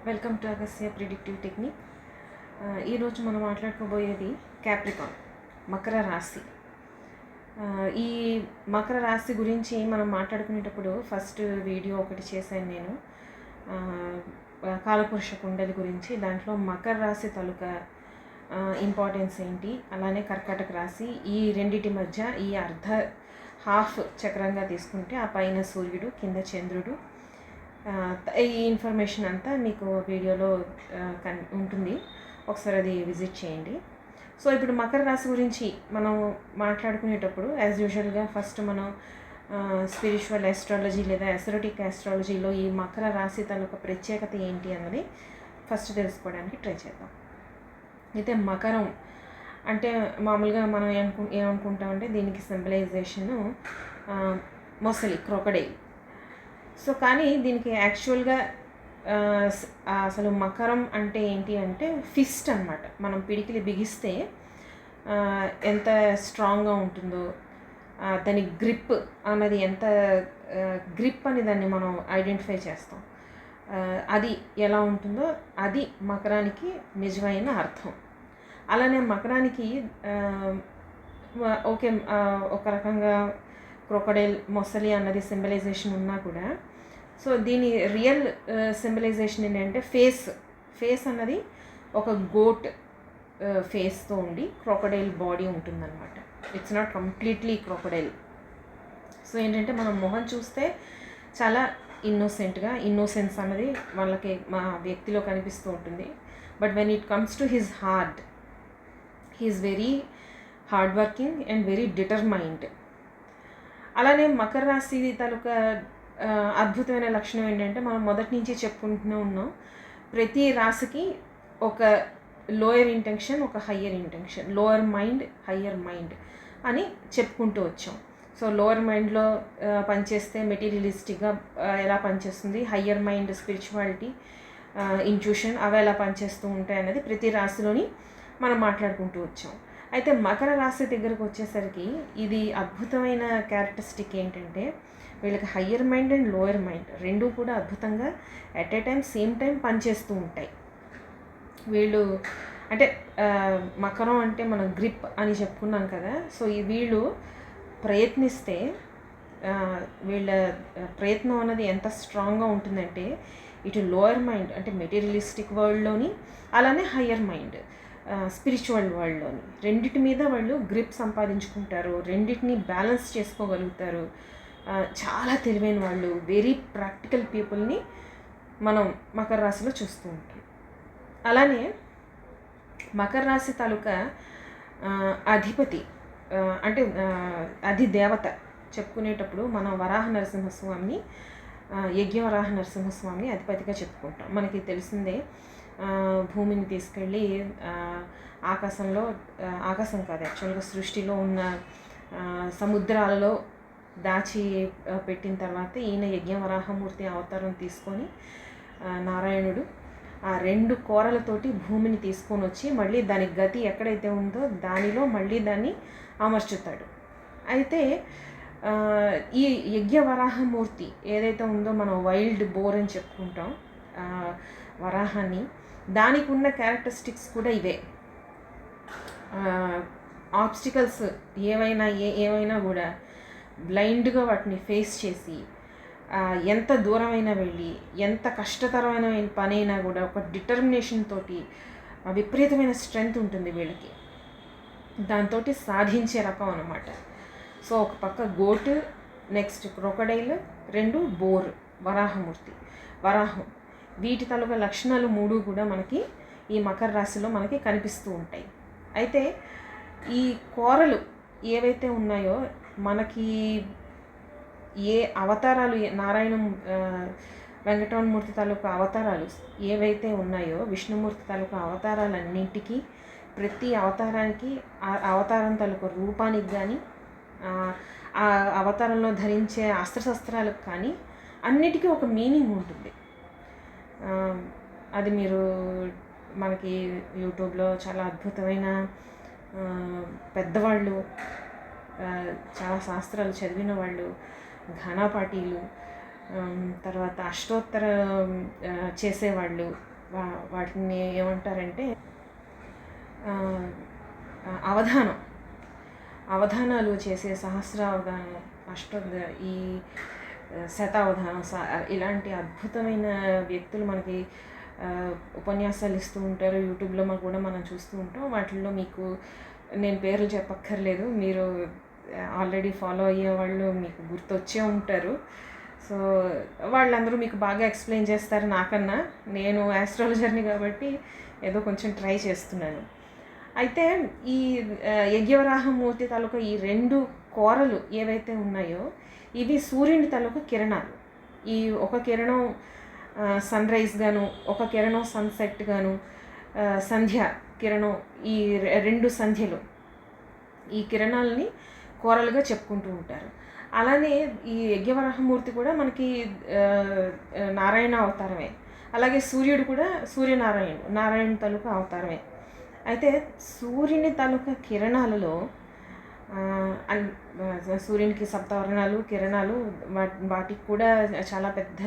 Welcome to Agasya predictive technique. ఈరోజు మనం మాట్లాడుకోబోయేది Capricorn, Makar రాశి. ఈ మకర రాశి గురించి మనం మాట్లాడుకునేటప్పుడు ఫస్ట్ వీడియో ఒకటి చేశాను నేను, కాలపురుష కుండలి గురించి. దాంట్లో మకర రాశి తాలూకా ఇంపార్టెన్స్ ఏంటి, అలానే కర్కాటక రాశి, ఈ రెండిటి మధ్య ఈ హాఫ్ చక్రంగా తీసుకుంటే ఆ పైన సూర్యుడు, కింద చంద్రుడు, ఈ ఇన్ఫర్మేషన్ అంతా మీకు వీడియోలో ఉంటుంది, ఒకసారి అది విజిట్ చేయండి. సో ఇప్పుడు మకర రాశి గురించి మనం మాట్లాడుకునేటప్పుడు యాజ్ యూజువల్గా ఫస్ట్ మనం స్పిరిచువల్ ఆస్ట్రాలజీ లేదా ఎసరోటిక్ ఆస్ట్రాలజీలో ఈ మకర రాశి తాలూకా ప్రత్యేకత ఏంటి అన్నది ఫస్ట్ తెలుసుకోవడానికి ట్రై చేద్దాం. అయితే మకరం అంటే మామూలుగా మనం ఏమనుకుంటామంటే దీనికి సింబలైజేషను మొసలి, క్రొకడైల్. సో కానీ దీనికి యాక్చువల్గా అసలు మకరం అంటే ఏంటి అంటే ఫిస్ట్ అన్నమాట. మనం పిడికిలి బిగిస్తే ఎంత స్ట్రాంగ్గా ఉంటుందో, దాని గ్రిప్ అన్నది ఎంత గ్రిప్ అని దాన్ని మనం ఐడెంటిఫై చేస్తాం. అది ఎలా ఉంటుందో అది మకరానికి నిజమైన అర్థం. అలానే మకరానికి ఓకే, ఒక రకంగా క్రొకడైల్, మొసలి అన్నది సింబలైజేషన్ ఉన్నా కూడా, సో దీని రియల్ సింబలైజేషన్ ఏంటంటే ఫేస్ అన్నది ఒక గోట్ ఫేస్తో ఉండి క్రొకడైల్ బాడీ ఉంటుందన్నమాట. It's not completely crocodile. So ఏంటంటే మనం మొహం చూస్తే చాలా ఇన్నోసెన్స్ అన్నది వాళ్ళకి మా వ్యక్తిలో కనిపిస్తూ ఉంటుంది. But when it comes to his heart, he is very hard working and very determined. అలానే మకర రాశి తాలూకా అద్భుతమైన లక్షణం ఏంటంటే మనం మొదటి నుంచి చెప్పుకుంటూనే ఉన్నాం, ప్రతి రాశికి ఒక లోయర్ ఇంటెన్షన్, ఒక higher intention, lower mind, higher mind అని చెప్పుకుంటూ వచ్చాం. సో లోవర్ మైండ్లో పనిచేస్తే మెటీరియలిస్టిక్గా ఎలా పనిచేస్తుంది, హయ్యర్ మైండ్ స్పిరిచువాలిటీ, ఇంట్యూషన్, అవి ఎలా పనిచేస్తూ ఉంటాయి అనేది ప్రతి రాశిలోని మనం మాట్లాడుకుంటూ వచ్చాం. అయితే మకర రాశి దగ్గరకు వచ్చేసరికి ఇది అద్భుతమైన క్యారెక్టరిస్టిక్ ఏంటంటే వీళ్ళకి higher mind and lower mind రెండూ కూడా అద్భుతంగా at a time same time పనిచేస్తూ ఉంటాయి. వీళ్ళు అంటే మకరం అంటే మనం గ్రిప్ అని చెప్పుకున్నాం కదా. సో వీళ్ళు ప్రయత్నిస్తే వీళ్ళ ప్రయత్నం అన్నది ఎంత స్ట్రాంగ్గా ఉంటుందంటే ఇటు లోయర్ మైండ్ అంటే మెటీరియలిస్టిక్ వరల్డ్లోని, అలానే హయ్యర్ మైండ్ స్పిరిచువల్ వరల్డ్లోని, రెండిటి మీద వాళ్ళు గ్రిప్ సంపాదించుకుంటారు, రెండింటిని బ్యాలెన్స్ చేసుకోగలుగుతారు. చాలా తెలివైన వాళ్ళు, వెరీ ప్రాక్టికల్ పీపుల్ని మనం మకర రాశిలో చూస్తూ ఉంటాం. అలానే మకర రాశి తాలూకా అధిపతి అంటే అధిదేవత చెప్పుకునేటప్పుడు మనం వరాహ నరసింహస్వామిని, యజ్ఞవరాహ నరసింహస్వామిని అధిపతిగా చెప్పుకుంటాం. మనకి తెలిసిందే, భూమిని తీసుకెళ్ళి ఆకాశం కాదు యాక్చువల్గా సృష్టిలో ఉన్న సముద్రాలలో దాచి పెట్టిన తర్వాత ఈయన యజ్ఞవరాహమూర్తి అవతారం తీసుకొని నారాయణుడు ఆ 2 కోరలతోటి భూమిని తీసుకొని వచ్చి మళ్ళీ దాని గతి ఎక్కడైతే ఉందో దానిలో మళ్ళీ దాన్ని అమర్చుతాడు. అయితే ఈ యజ్ఞవరాహమూర్తి ఏదైతే ఉందో మనం వైల్డ్ బోర్ అని చెప్పుకుంటాం వరాహాన్ని, దానికి ఉన్న క్యారెక్టరిస్టిక్స్ కూడా ఇవే. ఆబ్స్టికల్స్ ఏవైనా కూడా బ్లైండ్గా వాటిని ఫేస్ చేసి ఎంత దూరమైనా వెళ్ళి ఎంత కష్టతరమైన పనైనా కూడా ఒక డిటర్మినేషన్ తోటి, విపరీతమైన స్ట్రెంగ్త్ ఉంటుంది వీళ్ళకి, దాంతో సాధించే రకం అన్నమాట. సో ఒక పక్క గోటు, నెక్స్ట్ క్రొకడైల్, 2 బోర్, వరాహం, వీటి తాలూకా లక్షణాలు 3 కూడా మనకి ఈ మకర రాశిలో మనకి కనిపిస్తూ ఉంటాయి. అయితే ఈ కోరలు ఏవైతే ఉన్నాయో మనకి ఏ అవతారాలు, నారాయణ వెంకటరమణమూర్తి తాలూకా అవతారాలు ఏవైతే ఉన్నాయో, విష్ణుమూర్తి తాలూకా అవతారాలన్నింటికి, ప్రతి అవతారానికి ఆ అవతారం తాలూకా రూపానికి కానీ, ఆ అవతారంలో ధరించే అస్త్రశస్త్రాలకు కానీ అన్నిటికీ ఒక మీనింగ్ ఉంటుంది. అది మీరు మనకి యూట్యూబ్లో చాలా అద్భుతమైన పెద్దవాళ్ళు, చాలా శాస్త్రాలు చదివిన వాళ్ళు, ఘనాపాటీలు, తర్వాత అష్టోత్తర చేసేవాళ్ళు, వాటిని ఏమంటారంటే అవధానాలు చేసే సహస్రావధానం, ఈ శతావధానం, ఇలాంటి అద్భుతమైన వ్యక్తులు మనకి ఉపన్యాసాలు ఇస్తూ ఉంటారు. యూట్యూబ్లో కూడా మనం చూస్తూ ఉంటాం. వాటిల్లో మీకు నేను పేర్లు చెప్పక్కర్లేదు, మీరు ఆల్రెడీ ఫాలో అయ్యే వాళ్ళు మీకు గుర్తొచ్చే ఉంటారు. సో వాళ్ళందరూ మీకు బాగా ఎక్స్ప్లెయిన్ చేస్తారు నాకన్నా. నేను ఆస్ట్రాలజర్ని కాబట్టి ఏదో కొంచెం ట్రై చేస్తున్నాను. అయితే ఈ యజ్ఞవరాహమూర్తి తాలూకా ఈ 2 కోరలు ఏవైతే ఉన్నాయో ఇవి సూర్యుని తాలూకా కిరణాలు. ఈ ఒక కిరణం సన్ రైజ్ గాను, ఒక కిరణం సన్సెట్ గాను, సంధ్య కిరణం, ఈ 2 సంధ్యలు ఈ కిరణాలని కోరలుగా చెప్పుకుంటూ ఉంటారు. అలానే ఈ యజ్ఞవరాహమూర్తి కూడా మనకి నారాయణ అవతారమే. అలాగే సూర్యుడు కూడా నారాయణ తాలూకా అవతారమే. అయితే సూర్యుని తాలూకా కిరణాలలో సూర్యునికి సప్తవర్ణాలు కిరణాలు, వాటికి కూడా చాలా పెద్ద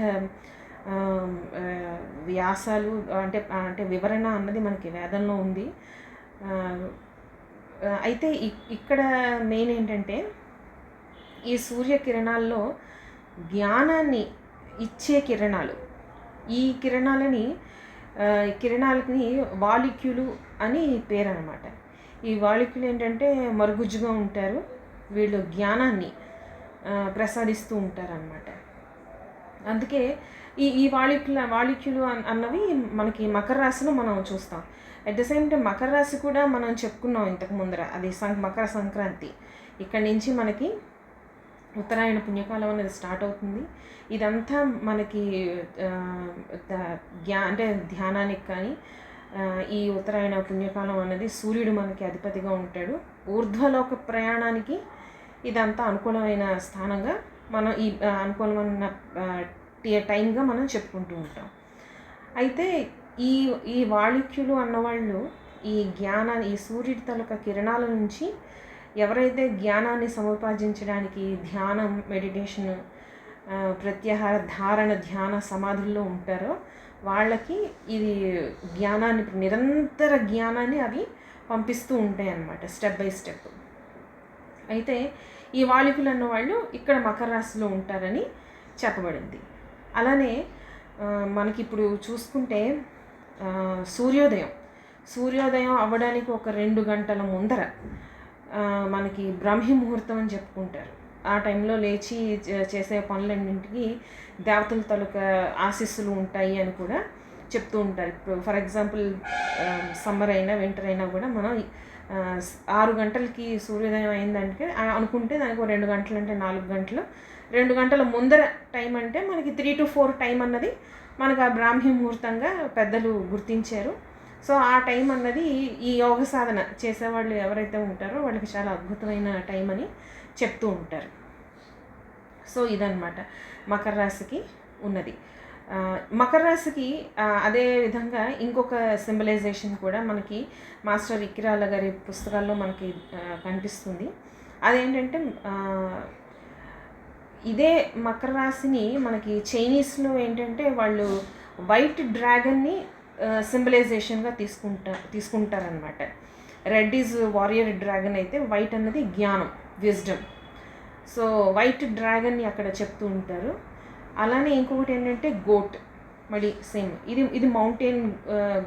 వ్యాసాలు అంటే వివరణ అన్నది మనకి వేదంలో ఉంది. అయితే ఇక్కడ మెయిన్ ఏంటంటే ఈ సూర్యకిరణాల్లో జ్ఞానాన్ని ఇచ్చే కిరణాలు. ఈ కిరణాలకి వాలిక్యులు అని పేరు అన్నమాట. ఈ వాలిక్యులు ఏంటంటే మరుగుజ్జుగా ఉంటారు, వీళ్ళు జ్ఞానాన్ని ప్రసాదిస్తూ ఉంటారన్నమాట. అందుకే ఈ వాలిక్యులు అన్నవి మనకి మకర రాశిలో మనం చూస్తాం. At the same time Makar రాశి కూడా మనం చెప్పుకున్నాం ఇంతకు ముందర, అది మకర సంక్రాంతి. ఇక్కడి నుంచి మనకి ఉత్తరాయణ పుణ్యకాలం అనేది స్టార్ట్ అవుతుంది. ఇదంతా మనకి అంటే ధ్యానానికి కానీ ఈ ఉత్తరాయణ పుణ్యకాలం అనేది సూర్యుడు మనకి అధిపతిగా ఉంటాడు. ఊర్ధ్వలోక ప్రయాణానికి ఇదంతా అనుకూలమైన స్థానంగా మనం ఈ అనుకూలమైన టైంగా మనం చెప్పుకుంటూ ఉంటాం. అయితే ఈ వాళిక్యులు అన్నవాళ్ళు ఈ జ్ఞానాన్ని, ఈ సూర్యుడి తాలూకా కిరణాల నుంచి ఎవరైతే జ్ఞానాన్ని సముపార్జించడానికి ధ్యానం, మెడిటేషన్, ప్రత్యాహార, ధారణ, ధ్యాన సమాధుల్లో ఉంటారో వాళ్ళకి ఇది జ్ఞానాన్ని, నిరంతర జ్ఞానాన్ని అవి పంపిస్తూ ఉంటాయి అన్నమాట, స్టెప్ బై స్టెప్. అయితే ఈ వాలికులు అన్న వాళ్ళు ఇక్కడ మకర రాశిలో ఉంటారని చెప్పబడింది. అలానే మనకి ఇప్పుడు చూసుకుంటే సూర్యోదయం అవ్వడానికి ఒక 2 గంటల ముందర మనకి బ్రాహ్మీ ముహూర్తం అని చెప్పుకుంటారు. ఆ టైంలో లేచి చేసే పనులన్నింటికి దేవతల తాలూకా ఆశీస్సులు ఉంటాయి అని కూడా చెప్తూ ఉంటారు. ఇప్పుడు ఫర్ ఎగ్జాంపుల్ సమ్మర్ అయినా వింటర్ అయినా కూడా మనం 6 గంటలకి సూర్యోదయం అయిందంటే అనుకుంటే దానికి 2 గంటలు అంటే 4 గంటలు, 2 గంటల ముందర టైం అంటే మనకి 3 to 4 టైం అన్నది మనకు ఆ బ్రాహ్మీ ముహూర్తంగా పెద్దలు గుర్తించారు. సో ఆ టైం అన్నది ఈ యోగ సాధన చేసేవాళ్ళు ఎవరైతే ఉంటారో వాళ్ళకి చాలా అద్భుతమైన టైం అని చెప్తూ ఉంటారు. సో ఇదన్నమాట మకర రాశికి ఉన్నది. మకర రాశికి అదే విధంగా ఇంకొక సింబలైజేషన్ కూడా మనకి మాస్టర్ ఇక్కిరాల గారి పుస్తకాల్లో మనకి కనిపిస్తుంది. అదేంటంటే ఇదే మకర రాశిని మనకి చైనీస్లో ఏంటంటే వాళ్ళు వైట్ డ్రాగన్ని సింబలైజేషన్గా తీసుకుంటారనమాట. రెడ్ ఈజ్ వారియర్ డ్రాగన్ అయితే వైట్ అన్నది జ్ఞానం, విజ్డమ్. సో వైట్ డ్రాగన్ని అక్కడ చెప్తూ ఉంటారు. అలానే ఇంకొకటి ఏంటంటే గోట్, మళ్ళీ సేమ్ ఇది మౌంటైన్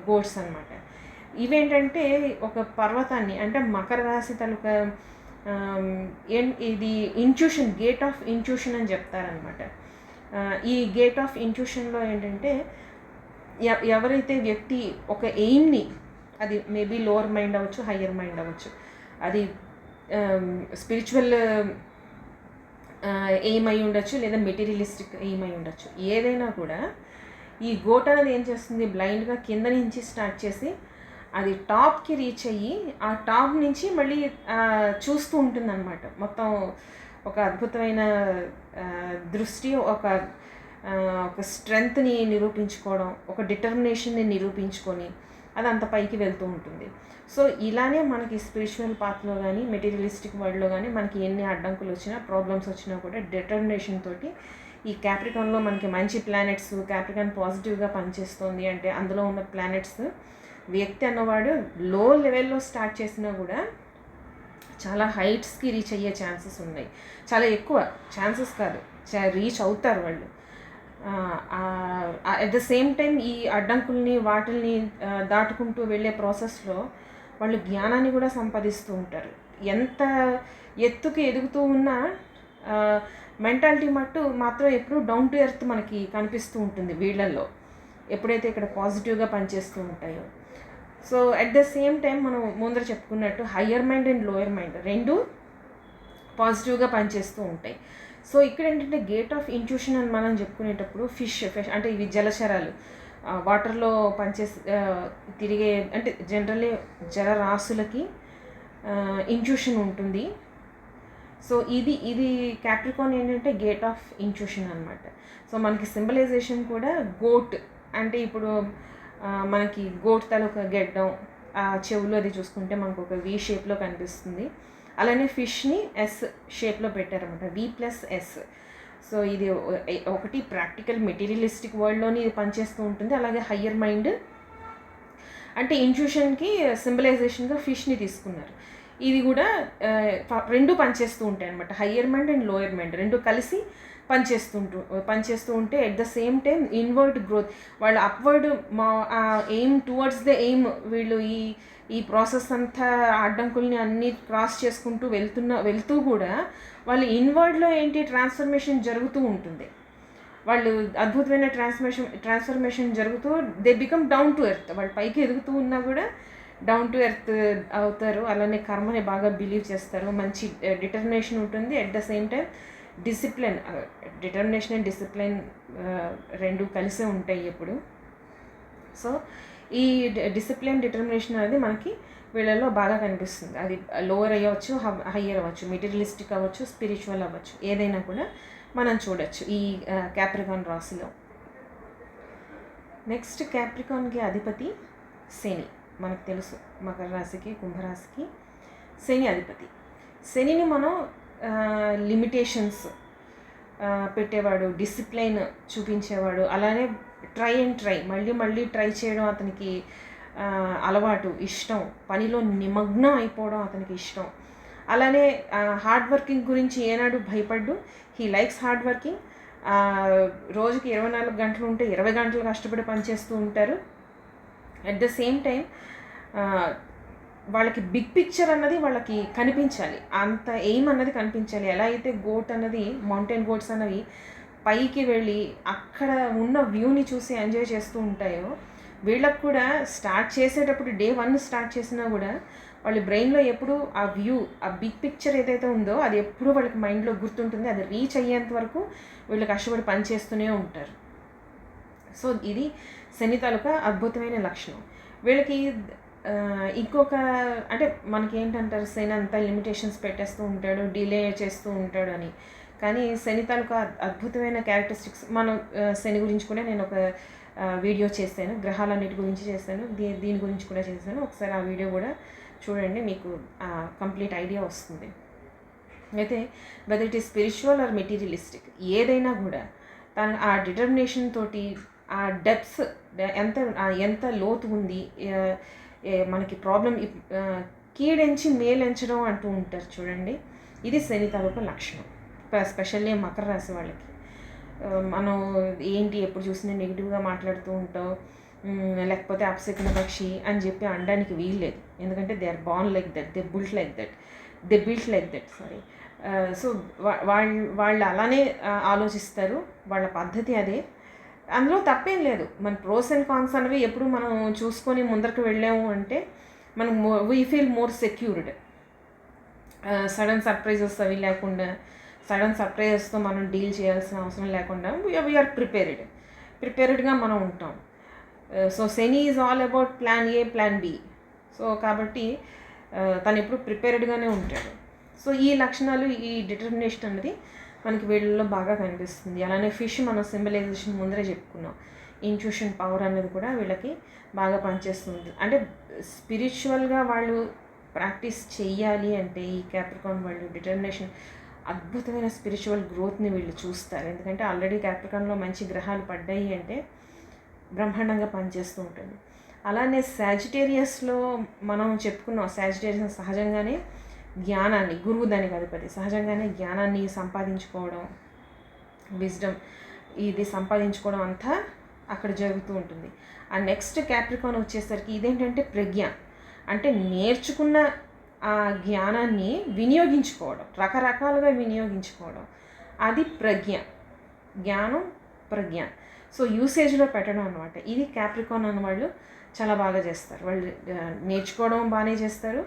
గోట్స్ అనమాట. ఇవేంటంటే ఒక పర్వతాన్ని, అంటే మకర రాశి తాలూకా ఇది ఇంట్యూషన్, గేట్ ఆఫ్ ఇంట్యూషన్ అని చెప్తారనమాట. ఈ గేట్ ఆఫ్ ఇంట్యూషన్లో ఏంటంటే ఎవరైతే వ్యక్తి ఒక ఎయిమ్ని, అది మేబీ లోవర్ మైండ్ అవ్వచ్చు, హయ్యర్ మైండ్ అవ్వచ్చు, అది స్పిరిచువల్ ఎయిమ్ అయి ఉండొచ్చు లేదా మెటీరియలిస్టిక్ ఎయిమ్ అయి ఉండొచ్చు, ఏదైనా కూడా ఈ గోట్ అనేది ఏం చేస్తుంది, బ్లైండ్గా కింద నుంచి స్టార్ట్ చేసి అది టాప్కి రీచ్ అయ్యి ఆ టాప్ నుంచి మళ్ళీ చూస్తూ ఉంటుంది అన్నమాట. మొత్తం ఒక అద్భుతమైన దృష్టి, ఒక స్ట్రెంగ్త్ని నిరూపించుకోవడం, ఒక డిటర్మినేషన్ని నిరూపించుకొని అది అంత పైకి వెళ్తూ ఉంటుంది. సో ఇలానే మనకి స్పిరిచువల్ పాత్లో కానీ మెటీరియలిస్టిక్ వరల్డ్లో కానీ మనకి ఎన్ని అడ్డంకులు వచ్చినా, ప్రాబ్లమ్స్ వచ్చినా కూడా డిటర్మినేషన్ తోటి ఈ క్యాప్రికాన్లో మనకి మంచి ప్లానెట్స్, క్యాప్రికాన్ పాజిటివ్గా పనిచేస్తుంది అంటే అందులో ఉన్న ప్లానెట్స్ వ్యక్తి అన్నవాడు లో లెవెల్లో స్టార్ట్ చేసినా కూడా చాలా హైట్స్కి రీచ్ అయ్యే ఛాన్సెస్ ఉన్నాయి. చాలా ఎక్కువ ఛాన్సెస్ కాదు, రీచ్ అవుతారు వాళ్ళు. అట్ ద సేమ్ టైం ఈ అడ్డంకుల్ని వాటిల్ని దాటుకుంటూ వెళ్ళే ప్రాసెస్లో వాళ్ళు జ్ఞానాన్ని కూడా సంపాదిస్తూ ఉంటారు. ఎంత ఎత్తుకి ఎదుగుతూ ఉన్నా మెంటాలిటీ మాత్రం ఎప్పుడూ డౌన్ టు ఎర్త్ మనకి కనిపిస్తూ ఉంటుంది వీళ్ళల్లో, ఎప్పుడైతే ఇక్కడ పాజిటివ్గా పనిచేస్తూ ఉంటాయో. So at the same time మనం ముందర చెప్పుకున్నట్టు higher mind and lower mind రెండు పాజిటివ్గా పనిచేస్తూ ఉంటాయి. సో ఇక్కడ ఏంటంటే గేట్ ఆఫ్ ఇంట్యూషన్ అని మనం చెప్పుకునేటప్పుడు ఫిష్ అంటే ఇవి జలచరాలు, వాటర్లో తిరిగే అంటే జనరల్లీ జలరాశులకి ఇంట్యూషన్ ఉంటుంది. సో ఇది క్యాప్రికాన్ ఏంటంటే గేట్ ఆఫ్ ఇంట్యూషన్ అనమాట. సో మనకి సింబలైజేషన్ కూడా గోట్ అంటే ఇప్పుడు మనకి గోట్ తాలూకా గెడ్డం, చెవులు అది చూసుకుంటే మనకు ఒక వి షేప్లో కనిపిస్తుంది. అలానే ఫిష్ని ఎస్ షేప్లో పెట్టారన్నమాట, V+S. సో ఇది ఒకటి ప్రాక్టికల్ మెటీరియలిస్టిక్ వరల్డ్లోని ఇది పనిచేస్తూ ఉంటుంది. అలాగే హయ్యర్ మైండ్ అంటే ఇంట్యూషన్కి సింబలైజేషన్గా ఫిష్ని తీసుకున్నారు. ఇది కూడా రెండు పనిచేస్తూ ఉంటాయి అనమాట. Higher mind and lower mind రెండు కలిసి పనిచేస్తూ ఉంటే at the same time inward growth, వాళ్ళు upward aim towards the aim, వీళ్ళు ఈ ప్రాసెస్ అంతా అడ్డంకుల్ని అన్నీ క్రాస్ చేసుకుంటూ వెళ్తూ కూడా వాళ్ళు ఇన్వర్డ్లో ఏంటి ట్రాన్స్ఫర్మేషన్ జరుగుతూ ఉంటుంది. వాళ్ళు అద్భుతమైన ట్రాన్స్ఫర్మేషన్ జరుగుతూ they become down to earth. వాళ్ళు పైకి ఎదుగుతూ ఉన్నా కూడా డౌన్ టు ఎర్త్ అవుతారు. అలానే కర్మని బాగా బిలీవ్ చేస్తారు, మంచి డిటర్మినేషన్ ఉంటుంది. At the same time discipline, determination and discipline రెండు కలిసే ఉంటాయి ఎప్పుడు. సో ఈ డిసిప్లిన్ డిటర్మినేషన్ అనేది మనకి వీళ్ళలో బాగా కనిపిస్తుంది. అది లోవర్ అవ్వచ్చు, హయ్యర్ అవ్వచ్చు, మెటీరియలిస్టిక్ అవ్వచ్చు, స్పిరిచువల్ అవ్వచ్చు, ఏదైనా కూడా మనం చూడొచ్చు ఈ క్యాప్రికాన్ రాశిలో. నెక్స్ట్ క్యాప్రికాన్కి అధిపతి శని. మనకు తెలుసు మకర రాశికి, కుంభరాశికి శని అధిపతి. శనిని మనం లిమిటేషన్స్ పెట్టేవాడు, డిసిప్లైన్ చూపించేవాడు, అలానే ట్రై మళ్ళీ ట్రై చేయడం అతనికి అలవాటు, ఇష్టం, పనిలో నిమగ్నం అయిపోవడం అతనికి ఇష్టం. అలానే హార్డ్ వర్కింగ్ గురించి ఏనాడు భయపడ్డు. He likes hard working. రోజుకి 24 గంటలు ఉంటే 20 గంటలు కష్టపడి పనిచేస్తూ ఉంటారు. అట్ ద సేమ్ టైం వాళ్ళకి బిగ్ పిక్చర్ అన్నది వాళ్ళకి కనిపించాలి, అంత ఎయిమ్ అన్నది కనిపించాలి. ఎలా అయితే గోట్ అన్నది, మౌంటైన్ గోట్స్ అన్నవి పైకి వెళ్ళి అక్కడ ఉన్న వ్యూని చూసి ఎంజాయ్ చేస్తూ ఉంటాయో, వీళ్ళకు కూడా స్టార్ట్ చేసేటప్పుడు డే 1 స్టార్ట్ చేసినా కూడా వాళ్ళ బ్రెయిన్లో ఎప్పుడు ఆ వ్యూ, ఆ బిగ్ పిక్చర్ ఏదైతే ఉందో అది ఎప్పుడూ వాళ్ళకి మైండ్లో గుర్తుంటుంది. అది రీచ్ అయ్యేంత వరకు వీళ్ళు కష్టపడి పనిచేస్తూనే ఉంటారు. సో ఇది శని తాలూకా అద్భుతమైన లక్షణం. వీళ్ళకి ఇంకొక అంటే మనకి ఏంటంటారు, శని అంతా లిమిటేషన్స్ పెట్టేస్తూ ఉంటాడు, డిలే చేస్తూ ఉంటాడు అని. కానీ శని తాలూకా అద్భుతమైన క్యారెక్టరిస్టిక్స్, మనం శని గురించి కూడా నేను ఒక వీడియో చేశాను, గ్రహాలన్నిటి గురించి చేశాను, దీని గురించి కూడా చేశాను. ఒకసారి ఆ వీడియో కూడా చూడండి, మీకు కంప్లీట్ ఐడియా వస్తుంది. అయితే whether it is spiritual or materialistic, ఏదైనా కూడా తను ఆ డిటర్మినేషన్ తోటి, ఆ డెప్స్ ఎంత లోతు ఉంది, మనకి ప్రాబ్లం కీడెంచి మేలెంచడం అంటూ ఉంటారు చూడండి, ఇది శని తాలూకా లక్షణం. స్పెషల్లీ మకర రాశి వాళ్ళకి. మనం ఏంటి ఎప్పుడు చూసినా నెగిటివ్గా మాట్లాడుతూ ఉంటాం, లేకపోతే అపశకున పక్షి అని చెప్పి అనడానికి వీల్లేదు. ఎందుకంటే they are born like that, they built like that sorry. So వాళ్ళు అలానే ఆలోచిస్తారు, వాళ్ళ పద్ధతి అదే. అందులో తప్పేం లేదు. మన ప్రోస్ అండ్ కాన్స్ అనేవి ఎప్పుడు మనం చూసుకొని ముందరకు వెళ్ళాము అంటే మనం we feel more secured. Sudden surprises అవి లేకుండా, సడన్ సర్ప్రైజెస్తో మనం డీల్ చేయాల్సిన అవసరం లేకుండా వీఆర్ ప్రిపేర్డ్గా మనం ఉంటాం. So Shani is all about plan A, plan B. So కాబట్టి తను ఎప్పుడు ప్రిపేర్డ్గానే ఉంటాడు. సో ఈ లక్షణాలు, ఈ డిటర్మినేషన్ అనేది మనకి వీళ్ళలో బాగా కనిపిస్తుంది. అలానే ఫిష్ మనం సింబలైజేషన్ ముందరే చెప్పుకున్నాం, ఇంట్యూషన్ పవర్ అనేది కూడా వీళ్ళకి బాగా పనిచేస్తుంది. అంటే స్పిరిచువల్గా వాళ్ళు ప్రాక్టీస్ చెయ్యాలి అంటే ఈ క్యాప్రికాన్ వాళ్ళు డిటర్మినేషన్ అద్భుతమైన స్పిరిచువల్ గ్రోత్ని వీళ్ళు చూస్తారు. ఎందుకంటే ఆల్రెడీ క్యాప్రికాన్లో మంచి గ్రహాలు పడ్డాయి అంటే బ్రహ్మాండంగా పనిచేస్తూ ఉంటుంది. అలానే సాజిటేరియస్లో మనం చెప్పుకున్నాం, సాజిటేరియస్ సహజంగానే జ్ఞానాన్ని, గురువు దానికి అధిపతి, సహజంగానే జ్ఞానాన్ని సంపాదించుకోవడం, విజ్డమ్ ఇది సంపాదించుకోవడం అంతా అక్కడ జరుగుతూ ఉంటుంది. ఆ నెక్స్ట్ క్యాప్రికాన్ వచ్చేసరికి ఇదేంటంటే ప్రజ్ఞ, అంటే నేర్చుకున్న ఆ జ్ఞానాన్ని వినియోగించుకోవడం, రకరకాలుగా వినియోగించుకోవడం, అది ప్రజ్ఞ, జ్ఞానం ప్రజ్ఞ. సో యూసేజ్లో పెట్టడం అనమాట. ఇది క్యాప్రికాన్ అన్న వాళ్ళు చాలా బాగా చేస్తారు. వాళ్ళు నేర్చుకోవడం బాగానే చేస్తారు.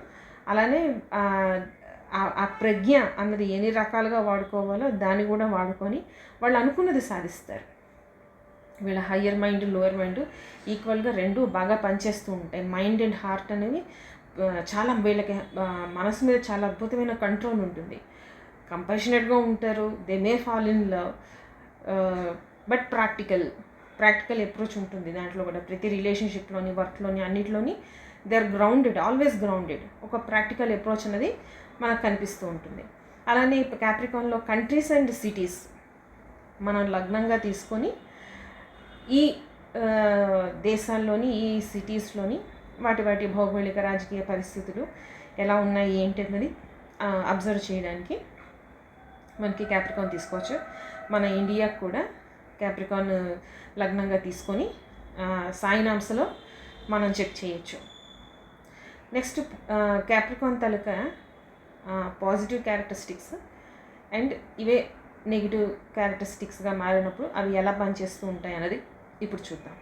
అలానే ఆ ప్రజ్ఞ అన్నది ఎన్ని రకాలుగా వాడుకోవాలో దాన్ని కూడా వాడుకొని వాళ్ళు అనుకున్నది సాధిస్తారు. వీళ్ళ హయ్యర్ మైండ్, లోయర్ మైండ్ ఈక్వల్గా రెండు బాగా పనిచేస్తూ ఉంటాయి. మైండ్ అండ్ హార్ట్ అనేవి చాలా వీళ్ళకి మనసు మీద చాలా అద్భుతమైన కంట్రోల్ ఉంటుంది. కంపాషనేట్గా ఉంటారు. They may fall in love, but practical approach ఉంటుంది దాంట్లో కూడా. ప్రతి రిలేషన్షిప్లోని, వర్క్లోని, అన్నిటిలోని they are grounded, always grounded. ఒక ప్రాక్టికల్ అప్రోచ్ అనేది మనకు కనిపిస్తూ ఉంటుంది. అలానే క్యాప్రికాన్లో కంట్రీస్ అండ్ సిటీస్ మనం లగ్నంగా తీసుకొని ఈ దేశాల్లోని, ఈ సిటీస్లోని వాటి భౌగోళిక రాజకీయ పరిస్థితులు ఎలా ఉన్నాయి ఏంటి అన్నది అబ్జర్వ్ చేయడానికి మనకి క్యాప్రికాన్ తీసుకోవచ్చు. మన ఇండియాకు కూడా క్యాప్రికాన్ లగ్నంగా తీసుకొని సాయినాంశలో మనం చెక్ చేయొచ్చు. Next Capricorn taluka positive characteristics and ఇవే నెగిటివ్ క్యారెక్టరిస్టిక్స్గా మారినప్పుడు అవి ఎలా పనిచేస్తూ ఉంటాయి అన్నది ఇప్పుడు చూద్దాం.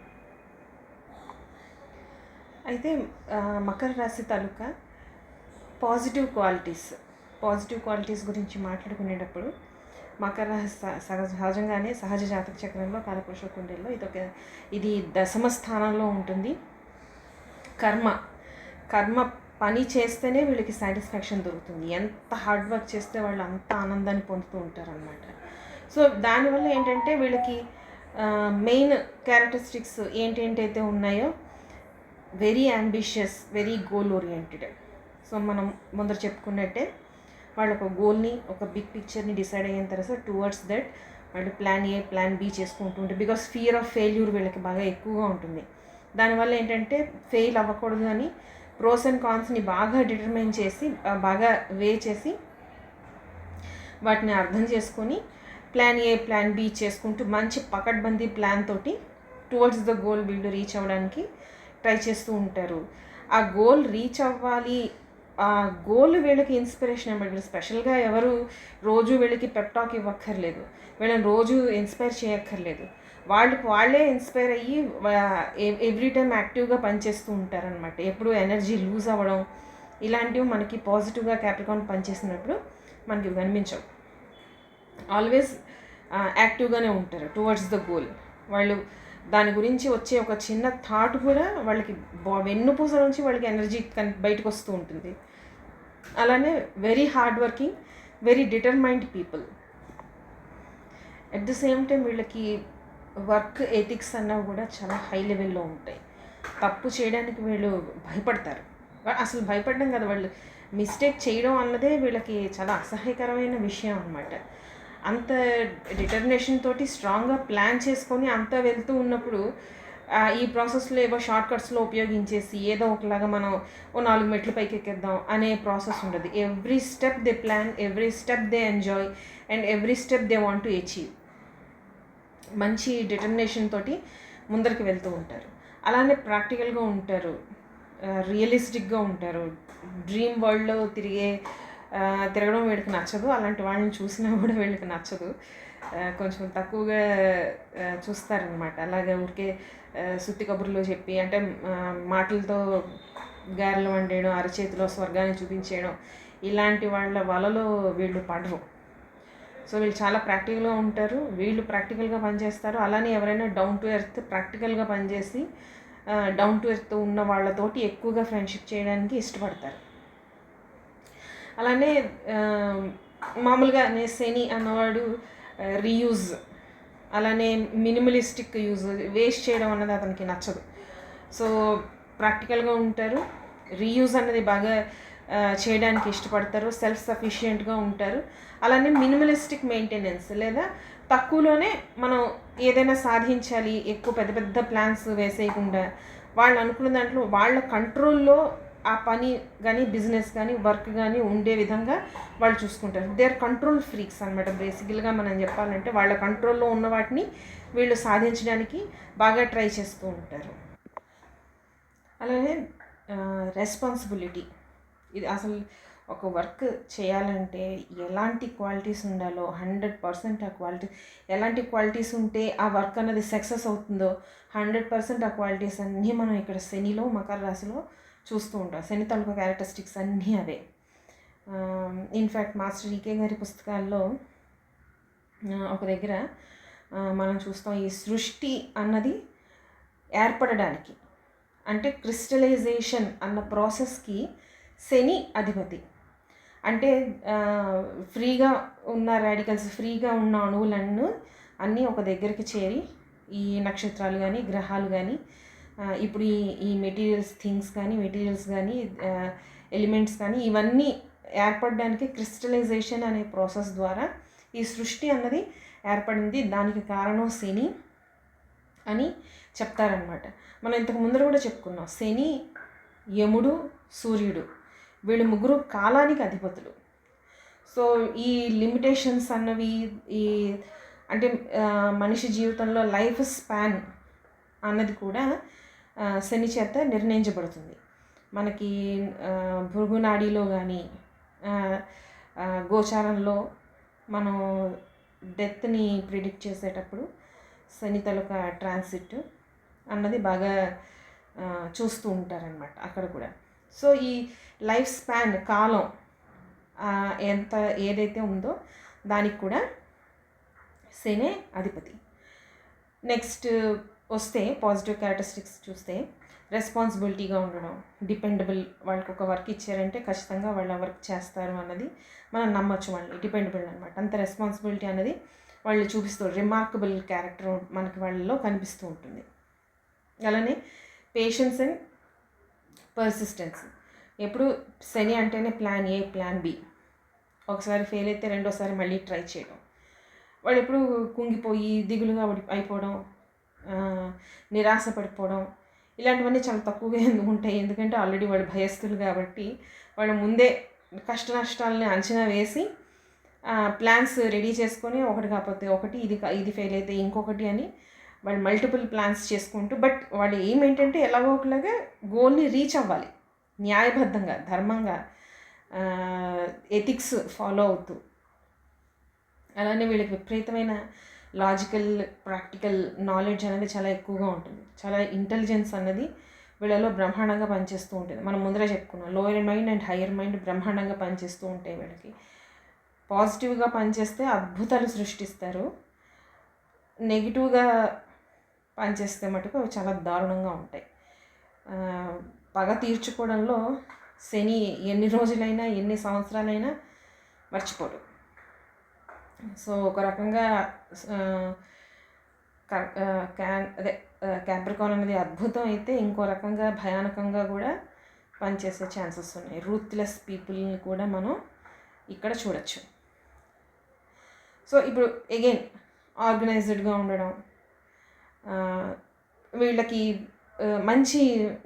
అయితే మకర రాశి తాలూకా పాజిటివ్ క్వాలిటీస్ గురించి మాట్లాడుకునేటప్పుడు మకర రాశి సహజంగానే సహజ జాతక చక్రంలో కాలపురుష కుండలిలో ఇది దశమ స్థానంలో ఉంటుంది. కర్మ పని చేస్తేనే వీళ్ళకి సాటిస్ఫాక్షన్ దొరుకుతుంది. ఎంత హార్డ్ వర్క్ చేస్తే వాళ్ళు అంత ఆనందాన్ని పొందుతూ ఉంటారనమాట. సో దానివల్ల ఏంటంటే వీళ్ళకి మెయిన్ క్యారెక్టరిస్టిక్స్ ఏంటైతే ఉన్నాయో, very ambitious, very goal oriented. So మనం ముందర చెప్పుకున్నట్టే వాళ్ళు ఒక గోల్ని, ఒక బిగ్ పిక్చర్ని డిసైడ్ అయిన తర్వాత టువర్డ్స్ దట్ వాళ్ళు ప్లాన్ ఏ, ప్లాన్ బి చేసుకుంటూ ఉంటారు. బికాస్ ఫియర్ ఆఫ్ ఫెయిల్యూర్ వీళ్ళకి బాగా ఎక్కువగా ఉంటుంది. దానివల్ల ఏంటంటే ఫెయిల్ అవ్వకూడదు అని ప్రోస్ అండ్ కాన్స్ని బాగా డిటర్మైన్ చేసి, బాగా వే చేసి వాటిని అర్థం చేసుకొని ప్లాన్ ఏ, ప్లాన్ బి చేసుకుంటూ మంచి పకడ్బందీ ప్లాన్ తోటి టువర్డ్స్ ద గోల్ వీళ్ళు రీచ్ అవ్వడానికి ట్రై చేస్తూ ఉంటారు. ఆ గోల్ రీచ్ అవ్వాలి, ఆ గోల్ వీళ్ళకి ఇన్స్పిరేషన్ అనమాట. వీళ్ళు స్పెషల్గా ఎవరు రోజు వీళ్ళకి పెప్టాక్ ఇవ్వక్కర్లేదు, వీళ్ళని రోజు ఇన్స్పైర్ చేయక్కర్లేదు. వాళ్ళే ఇన్స్పైర్ అయ్యి ఎవ్రీ టైం యాక్టివ్గా పనిచేస్తూ ఉంటారనమాట. ఎప్పుడు ఎనర్జీ లూజ్ అవ్వడం ఇలాంటివి మనకి పాజిటివ్గా క్యాప్రికాన్ పనిచేసినప్పుడు మనకి కనిపించవు. ఆల్వేస్ యాక్టివ్గానే ఉంటారు టువర్డ్స్ ద గోల్. వాళ్ళు దాని గురించి వచ్చే ఒక చిన్న థాట్ కూడా వాళ్ళకి వెన్నుపూస నుంచి వాళ్ళకి ఎనర్జీ బయటకు వస్తూ ఉంటుంది. అలానే very hard working, very determined people. At the same time వీళ్ళకి వర్క్ ఎథిక్స్ అన్నవి కూడా చాలా హై లెవెల్లో ఉంటాయి. తప్పు చేయడానికి వీళ్ళు భయపడతారు. అసలు భయపడడం కదా, వాళ్ళు మిస్టేక్ చేయడం అన్నదే వీళ్ళకి చాలా అసహ్యకరమైన విషయం అన్నమాట. అంత డిటర్మినేషన్ తోటి స్ట్రాంగ్గా ప్లాన్ చేసుకొని అంతా వెళ్తూ ఉన్నప్పుడు ఈ ప్రాసెస్లో ఏవో షార్ట్ కట్స్లో ఉపయోగించేసి ఏదో ఒకలాగా మనం 4 మెట్లు పైకి ఎక్కేద్దాం అనే ప్రాసెస్ ఉండదు. Every step they plan, every step they enjoy and every step they want to achieve. మంచి డిటర్మినేషన్ తోటి ముందరికి వెళ్తూ ఉంటారు. అలానే ప్రాక్టికల్గా ఉంటారు, రియలిస్టిక్గా ఉంటారు. డ్రీమ్ వరల్డ్లో తిరగడం వీళ్ళకి నచ్చదు. అలాంటి వాళ్ళని చూసినా కూడా వీళ్ళకి నచ్చదు. కొంచెం తక్కువగా చూస్తారనమాట. అలాగే ఊరికే సుత్తి కబుర్లో చెప్పి, అంటే మాటలతో గారెలు వండేయడం, అరచేతిలో స్వర్గాన్ని చూపించేయడం, ఇలాంటి వాళ్ళ వలలో వీళ్ళు పడరు. సో వీళ్ళు చాలా ప్రాక్టికల్గా ఉంటారు, వీళ్ళు ప్రాక్టికల్గా పనిచేస్తారు. అలానే ఎవరైనా డౌన్ టు ఎర్త్ ప్రాక్టికల్గా పనిచేసి డౌన్ టు ఎర్త్ ఉన్న వాళ్ళతోటి ఎక్కువగా ఫ్రెండ్షిప్ చేయడానికి ఇష్టపడతారు. అలానే మామూలుగా శని అన్నవాడు రీయూజ్, అలానే మినిమలిస్టిక్ యూజ్, వేస్ట్ చేయడం అన్నది అతనికి నచ్చదు. సో ప్రాక్టికల్గా ఉంటారు. రీయూజ్ అన్నది బాగా చేయడానికి ఇష్టపడతారు, సెల్ఫ్ సఫిషియెంట్గా ఉంటారు. అలానే మినిమలిస్టిక్ మెయింటెనెన్స్, లేదా తక్కువలోనే మనం ఏదైనా సాధించాలి, ఎక్కువ పెద్ద పెద్ద ప్లాన్స్ వేసేయకుండా వాళ్ళు అనుకున్న దాంట్లో వాళ్ళ కంట్రోల్లో ఆ పని కానీ, బిజినెస్ కానీ, వర్క్ కానీ ఉండే విధంగా వాళ్ళు చూసుకుంటారు. దే ఆర్ కంట్రోల్ ఫ్రీక్స్ అనమాట. బేసికల్గా మనం చెప్పాలంటే వాళ్ళ కంట్రోల్లో ఉన్న వాటిని వీళ్ళు సాధించడానికి బాగా ట్రై చేస్తూ ఉంటారు. అలానే రెస్పాన్సిబిలిటీ, ఇది అసలు ఒక వర్క్ చేయాలంటే ఎలాంటి క్వాలిటీస్ ఉండాలో 100% ఆ క్వాలిటీ, ఎలాంటి క్వాలిటీస్ ఉంటే ఆ వర్క్ అన్నది సక్సెస్ అవుతుందో 100% ఆ క్వాలిటీస్ అన్నీ మనం ఇక్కడ శనిలో, మకర రాశిలో చూస్తూ ఉంటాం. శని తాలూకా క్యారెక్టరిస్టిక్స్ అన్నీ అవే. ఇన్ఫ్యాక్ట్ మాస్టర్ ఈకే గారి పుస్తకాల్లో ఒక దగ్గర మనం చూస్తాం, ఈ సృష్టి అన్నది ఏర్పడడానికి అంటే క్రిస్టలైజేషన్ అన్న ప్రాసెస్కి శని అధిపతి. అంటే ఫ్రీగా ఉన్న రాడికల్స్, ఫ్రీగా ఉన్న అణువులను అన్నీ ఒక దగ్గరికి చేరి ఈ నక్షత్రాలు కానీ, గ్రహాలు కానీ, ఇప్పుడు ఈ మెటీరియల్స్ థింగ్స్ కానీ, మెటీరియల్స్ కానీ, ఎలిమెంట్స్ కానీ ఇవన్నీ ఏర్పడడానికి క్రిస్టలైజేషన్ అనే ప్రాసెస్ ద్వారా ఈ సృష్టి అన్నది ఏర్పడింది. దానికి కారణం శని అని చెప్తారనమాట. మనం ఇంతకు ముందర కూడా చెప్పుకున్నాం, శని, యముడు, సూర్యుడు వీళ్ళు ముగ్గురు కాలానికి అధిపతులు. సో ఈ లిమిటేషన్స్ అన్నవి, ఈ అంటే మనిషి జీవితంలో లైఫ్ స్పాన్ అన్నది కూడా శని చేత నిర్ణయించబడుతుంది. మనకి భృగునాడిలో కానీ, గోచారంలో మనం డెత్ని ప్రిడిక్ట్ చేసేటప్పుడు శని తాలూకా ట్రాన్సిట్ అన్నది బాగా చూస్తూ ఉంటారనమాట అక్కడ కూడా. సో ఈ లైఫ్ స్పాన్, కాలం ఎంత ఏదైతే ఉందో దానికి కూడా శనే అధిపతి. నెక్స్ట్ వస్తే పాజిటివ్ క్యారెక్టరిస్టిక్స్ చూస్తే రెస్పాన్సిబిలిటీగా ఉండడం, డిపెండబుల్. వాళ్ళకి ఒక వర్క్ ఇచ్చారంటే ఖచ్చితంగా వాళ్ళు ఆ వర్క్ చేస్తారు అన్నది మనం నమ్మచ్చు. వాళ్ళని డిపెండబుల్ అనమాట. అంత రెస్పాన్సిబిలిటీ అనేది వాళ్ళు చూపిస్తూ, రిమార్కబుల్ క్యారెక్టర్ మనకి వాళ్ళలో కనిపిస్తూ ఉంటుంది. అలానే పేషెన్స్ అండ్ పర్సిస్టెన్స్. ఎప్పుడు శని అంటేనే ప్లాన్ ఏ, ప్లాన్ బి. ఒకసారి ఫెయిల్ అయితే రెండోసారి మళ్ళీ ట్రై చేయడం. వాళ్ళు ఎప్పుడు కుంగిపోయి దిగులుగా అయిపోవడం, నిరాశ పడిపోవడం ఇలాంటివన్నీ చాలా తక్కువగా ఉంటాయి. ఎందుకంటే ఆల్రెడీ వాళ్ళు భయస్థులు కాబట్టి వాళ్ళు ముందే కష్ట నష్టాలని అంచనా వేసి ప్లాన్స్ రెడీ చేసుకొని ఒకటి కాకపోతే ఒకటి, ఇది ఫెయిల్ అయితే ఇంకొకటి అని వాళ్ళు మల్టిపుల్ ప్లాన్స్ చేసుకుంటూ, బట్ వాళ్ళు ఎయిమ్ ఏంటంటే ఎలాగో ఒకలాగా గోల్ని రీచ్ అవ్వాలి, న్యాయబద్ధంగా, ధర్మంగా, ఎథిక్స్ ఫాలో అవుతూ. అలానే వీళ్ళకి విపరీతమైన లాజికల్, ప్రాక్టికల్ నాలెడ్జ్ అనేది చాలా ఎక్కువగా ఉంటుంది. చాలా ఇంటెలిజెన్స్ అన్నది వీళ్ళలో బ్రహ్మాండంగా పనిచేస్తూ ఉంటుంది. మనం ముందరే చెప్పుకున్నాం, lower mind and higher mind బ్రహ్మాండంగా పనిచేస్తూ ఉంటాయి వీళ్ళకి. పాజిటివ్గా పనిచేస్తే అద్భుతాలు సృష్టిస్తారు, నెగిటివ్గా పనిచేస్తే మటుకు అవి చాలా దారుణంగా ఉంటాయి. పగ తీర్చుకోవడంలో శని ఎన్ని రోజులైనా, ఎన్ని సంవత్సరాలైనా మర్చిపోడు. సో ఒక రకంగా క్యాప్రికాన్ అనేది అద్భుతం అయితే, ఇంకో రకంగా భయానకంగా కూడా పనిచేసే ఛాన్సెస్ ఉన్నాయి. రూత్లెస్ పీపుల్ని కూడా మనం ఇక్కడ చూడొచ్చు. సో ఇప్పుడు అగైన్ ఆర్గనైజ్డ్గా ఉండడం, వీళ్ళకి మంచి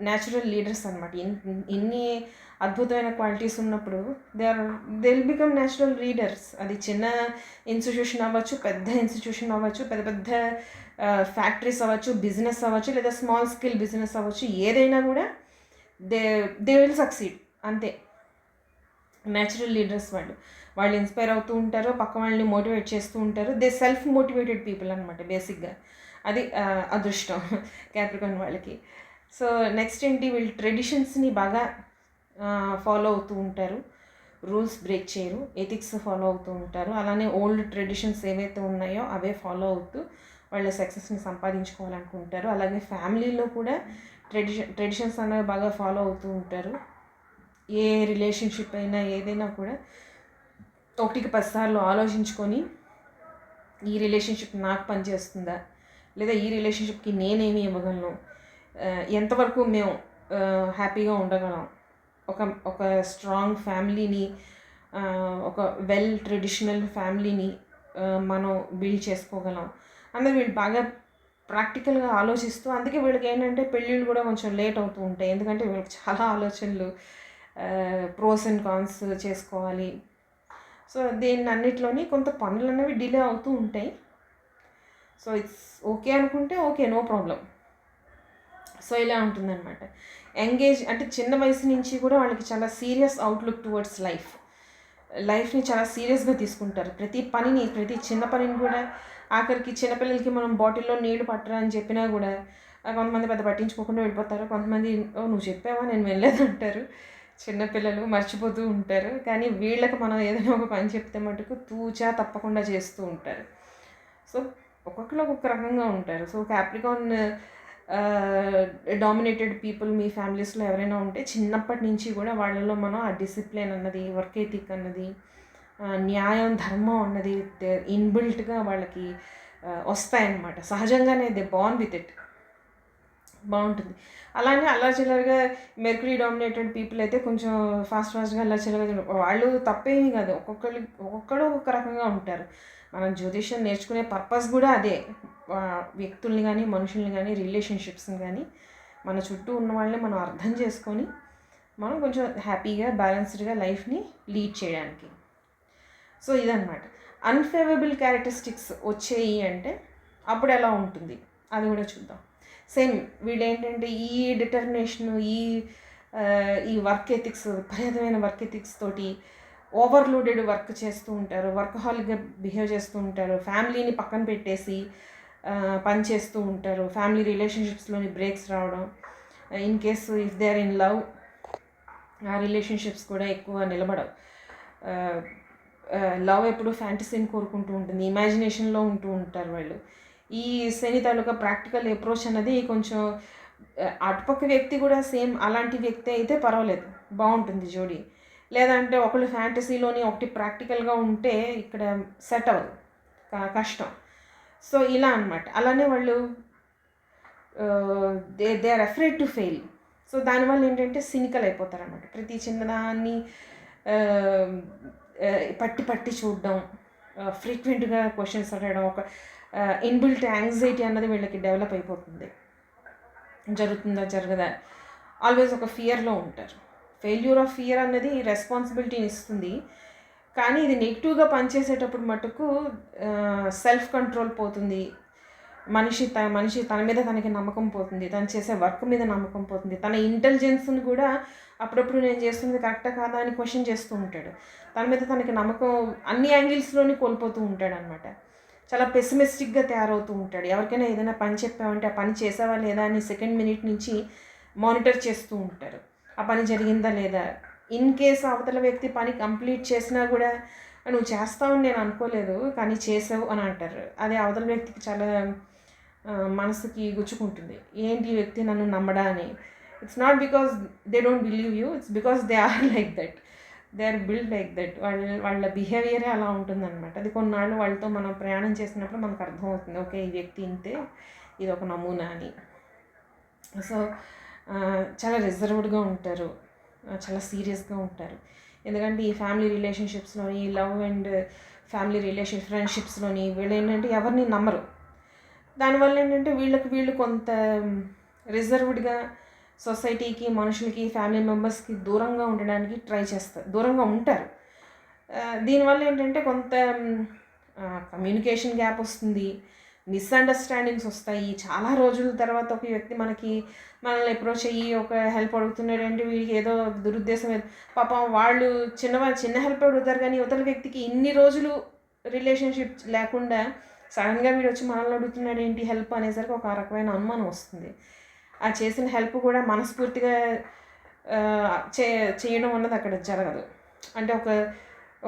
న్యాచురల్ లీడర్స్ అనమాట. ఇన్ని అద్భుతమైన క్వాలిటీస్ ఉన్నప్పుడు they will become natural leaders. అది చిన్న ఇన్స్టిట్యూషన్ అవ్వచ్చు, పెద్ద ఇన్స్టిట్యూషన్ అవ్వచ్చు, పెద్ద పెద్ద ఫ్యాక్టరీస్ అవ్వచ్చు, బిజినెస్ అవ్వచ్చు, లేదా స్మాల్ స్కేల్ బిజినెస్ అవ్వచ్చు, ఏదైనా కూడా దే విల్ సక్సీడ్. అంతే, న్యాచురల్ లీడర్స్ వాళ్ళు ఇన్స్పైర్ అవుతూ ఉంటారు, పక్క వాళ్ళని మోటివేట్ చేస్తూ ఉంటారు. దే సెల్ఫ్ మోటివేటెడ్ పీపుల్ అనమాట బేసిక్గా. అది అదృష్టం క్యాప్రికాన్ వాళ్ళకి. సో నెక్స్ట్ ఏంటి, వీళ్ళు ట్రెడిషన్స్ని బాగా ఫాలో అవుతూ ఉంటారు, రూల్స్ బ్రేక్ చేయరు, ఎథిక్స్ ఫాలో అవుతూ ఉంటారు. అలానే ఓల్డ్ ట్రెడిషన్స్ ఏవైతే ఉన్నాయో అవే ఫాలో అవుతూ వాళ్ళ సక్సెస్ని సంపాదించుకోవాలనుకుంటారు. అలాగే ఫ్యామిలీలో కూడా ట్రెడిషన్స్ అనేవి బాగా ఫాలో అవుతూ ఉంటారు. ఏ రిలేషన్షిప్ అయినా ఏదైనా కూడా ఒకటికి 10 సార్లు ఆలోచించుకొని, ఈ రిలేషన్షిప్ నాకు పనిచేస్తుందా, లేదా ఈ రిలేషన్షిప్కి నేనేమి ఇవ్వగలను, ఎంతవరకు మేము హ్యాపీగా ఉండగలం, ఒక ఒక స్ట్రాంగ్ ఫ్యామిలీని, ఒక వెల్ ట్రెడిషనల్ ఫ్యామిలీని మనం బిల్డ్ చేసుకోగలం అన్నది వీళ్ళు బాగా ప్రాక్టికల్గా ఆలోచిస్తూ, అందుకే వీళ్ళకి ఏంటంటే పెళ్ళిళ్ళు కూడా కొంచెం లేట్ అవుతూ ఉంటాయి. ఎందుకంటే వీళ్ళకి చాలా ఆలోచనలు, ప్రోస్ అండ్ కాన్స్ చేసుకోవాలి. సో దీన్ని అన్నిట్లోని కొంత పనులు అనేవి డిలే అవుతూ ఉంటాయి. సో ఇట్స్ ఓకే అనుకుంటే ఓకే, నో ప్రాబ్లం. సో ఇలా ఉంటుందన్నమాట. ఎంగేజ్ అంటే చిన్న వయసు నుంచి కూడా వాళ్ళకి చాలా సీరియస్ అవుట్లుక్ టువర్డ్స్ లైఫ్ని చాలా సీరియస్గా తీసుకుంటారు. ప్రతి చిన్న పనిని కూడా, ఆఖరికి చిన్నపిల్లలకి మనం బాటిల్లో నీళ్లు పట్టరా అని చెప్పినా కూడా కొంతమంది పెద్ద పట్టించుకోకుండా వెళ్ళిపోతారు. కొంతమంది నువ్వు చెప్పావా, నేను వెళ్ళలేదంటారు. చిన్నపిల్లలు మర్చిపోతూ ఉంటారు. కానీ వీళ్ళకి మనం ఏదైనా ఒక పని చెప్తే మటుకు తూచా తప్పకుండా చేస్తూ ఉంటారు. సో ఒక్కొక్కరు ఒక్కొక్క రకంగా ఉంటారు. సో క్యాప్రికాన్ డామినేటెడ్ పీపుల్ మీ ఫ్యామిలీస్లో ఎవరైనా ఉంటే చిన్నప్పటి నుంచి కూడా వాళ్ళలో మనం ఆ డిసిప్లిన్ అన్నది, వర్క్ ఎథిక్ అన్నది, న్యాయం, ధర్మం అన్నది ఇన్బిల్ట్గా వాళ్ళకి వస్తాయన్నమాట. సహజంగానే దే బార్న్ విత్ ఇట్. బాగుంటుంది. అలానే అల్లచిల్లరగా మెర్క్యూరీ డామినేటెడ్ పీపుల్ అయితే కొంచెం ఫాస్ట్గా అల్లచిల్లరగా, వాళ్ళు తప్పేమీ కాదు. ఒక్కొక్కడు ఒక్కొక్క రకంగా ఉంటారు. మనం జ్యోతిష్యం నేర్చుకునే పర్పస్ కూడా అదే. వ్యక్తుల్ని కానీ, మనుషుల్ని కానీ, రిలేషన్షిప్స్ని కానీ, మన చుట్టూ ఉన్న వాళ్ళని మనం అర్థం చేసుకొని మనం కొంచెం హ్యాపీగా, బ్యాలెన్స్డ్గా లైఫ్ని లీడ్ చేయడానికి. సో ఇదన్నమాట. అన్ఫేవరబుల్ క్యారెక్టరిస్టిక్స్ వచ్చేయి అంటే అప్పుడు ఎలా ఉంటుంది అది కూడా చూద్దాం. సేమ్ వీళ్ళు ఏంటంటే ఈ డిటర్మినేషను, ఈ వర్క్ ఎథిక్స్, విపరీతమైన వర్క్ ఎథిక్స్ తోటి ఓవర్లోడెడ్ వర్క్ చేస్తూ ఉంటారు. వర్కహాలిక్గా బిహేవ్ చేస్తూ ఉంటారు. ఫ్యామిలీని పక్కన పెట్టేసి పని చేస్తూ ఉంటారు. ఫ్యామిలీ రిలేషన్షిప్స్లోని బ్రేక్స్ రావడం, in case if they are in love, ఆ రిలేషన్షిప్స్ కూడా ఎక్కువ నిలబడవు. లవ్ ఎప్పుడు ఫ్యాంటసీని కోరుకుంటూ ఉంటుంది, ఇమాజినేషన్లో ఉంటూ ఉంటారు వాళ్ళు. ఈ శని తాలూకా ప్రాక్టికల్ అప్రోచ్ అన్నది కొంచెం, అటుపక్క వ్యక్తి కూడా సేమ్ అలాంటి వ్యక్తి అయితే పర్వాలేదు, బాగుంటుంది జోడీ. లేదంటే ఒకళ్ళు ఫ్యాంటసీలోని ఒకటి ప్రాక్టికల్గా ఉంటే ఇక్కడ సెట్ అవ్వదు, కష్టం. సో ఇలా అన్నమాట. అలానే వాళ్ళు they are afraid to fail. So దానివల్ల ఏంటంటే సినికల్ అయిపోతారు అన్నమాట. ప్రతి చిన్నదాన్ని పట్టి చూడడం, ఫ్రీక్వెంట్గా క్వశ్చన్స్ అడగడం, ఒక ఇన్బిల్ట్ యాంగ్జైటీ అన్నది వీళ్ళకి డెవలప్ అయిపోతుంది. జరుగుతుందా జరగదా, ఆల్వేస్ ఒక ఫియర్లో ఉంటారు. ఫెయిల్యూర్ ఆఫ్ ఫియర్ అన్నది రెస్పాన్సిబిలిటీని ఇస్తుంది. కానీ ఇది నెగిటివ్గా పనిచేసేటప్పుడు మటుకు సెల్ఫ్ కంట్రోల్ పోతుంది. మనిషి తన మీద తనకి నమ్మకం పోతుంది. తను చేసే వర్క్ మీద నమ్మకం పోతుంది. తన ఇంటెలిజెన్స్ని కూడా అప్పుడప్పుడు నేను చేస్తుంది కరెక్టా కాదా అని క్వశ్చన్ చేస్తూ ఉంటాడు. తన మీద తనకి నమ్మకం అన్ని యాంగిల్స్లోని కోల్పోతూ ఉంటాడు అనమాట. చాలా పెసిమిస్టిక్గా తయారవుతూ ఉంటాడు. ఎవరికైనా ఏదైనా పని చెప్పామంటే ఆ పని చేసావా లేదా అని సెకండ్ మినిట్ నుంచి మానిటర్ చేస్తూ ఉంటారు. ఆ పని జరిగిందా లేదా. ఇన్ కేస్ అవతల వ్యక్తి పని కంప్లీట్ చేసినా కూడా నువ్వు చేస్తావని నేను అనుకోలేదు కానీ చేసావు అని అంటారు. అదే అవతల వ్యక్తికి చాలా మనసుకి గుచ్చుకుంటుంది. ఏంటి ఈ వ్యక్తి నన్ను నమ్మడా అని. It's not because they don't believe you, it's because they are like that, they are build like that. వాళ్ళ బిహేవియరే అలా ఉంటుందన్నమాట. అది కొన్నాళ్ళు వాళ్ళతో మనం ప్రయాణం చేసినప్పుడు మనకు అర్థమవుతుంది, ఓకే ఈ వ్యక్తి ఇంతే, ఇది ఒక నమూనా అని. సో చాలా రిజర్వ్డ్గా ఉంటారు, చాలా సీరియస్గా ఉంటారు. ఎందుకంటే ఈ ఫ్యామిలీ రిలేషన్షిప్స్లోని, లవ్ అండ్ ఫ్యామిలీ ఫ్రెండ్షిప్స్లోని వీళ్ళు ఏంటంటే ఎవరిని నమ్మరు. దానివల్ల ఏంటంటే వీళ్ళు కొంత రిజర్వ్డ్గా సొసైటీకి, మనుషులకి, ఫ్యామిలీ మెంబర్స్కి దూరంగా ఉండడానికి ట్రై చేస్తారు, దూరంగా ఉంటారు. దీనివల్ల ఏంటంటే కొంత కమ్యూనికేషన్ గ్యాప్ వస్తుంది, మిస్అండర్స్టాండింగ్స్ వస్తాయి. చాలా రోజుల తర్వాత ఒక వ్యక్తి మనల్ని అప్రోచ్ అయ్యి ఒక హెల్ప్ అడుగుతున్నాడంటే వీడికి ఏదో దురుద్దేశం, పాపం వాళ్ళు చిన్న హెల్ప్ అడుగుతారు కానీ అవతల వ్యక్తికి ఇన్ని రోజులు రిలేషన్షిప్ లేకుండా సడన్గా వీడు వచ్చి మనల్ని అడుగుతున్నాడు ఏంటి హెల్ప్ అనేసరికి ఒక రకమైన అనుమానం వస్తుంది. ఆ చేసిన హెల్ప్ కూడా మనస్ఫూర్తిగా చేయడం అన్నది అక్కడ జరగదు. అంటే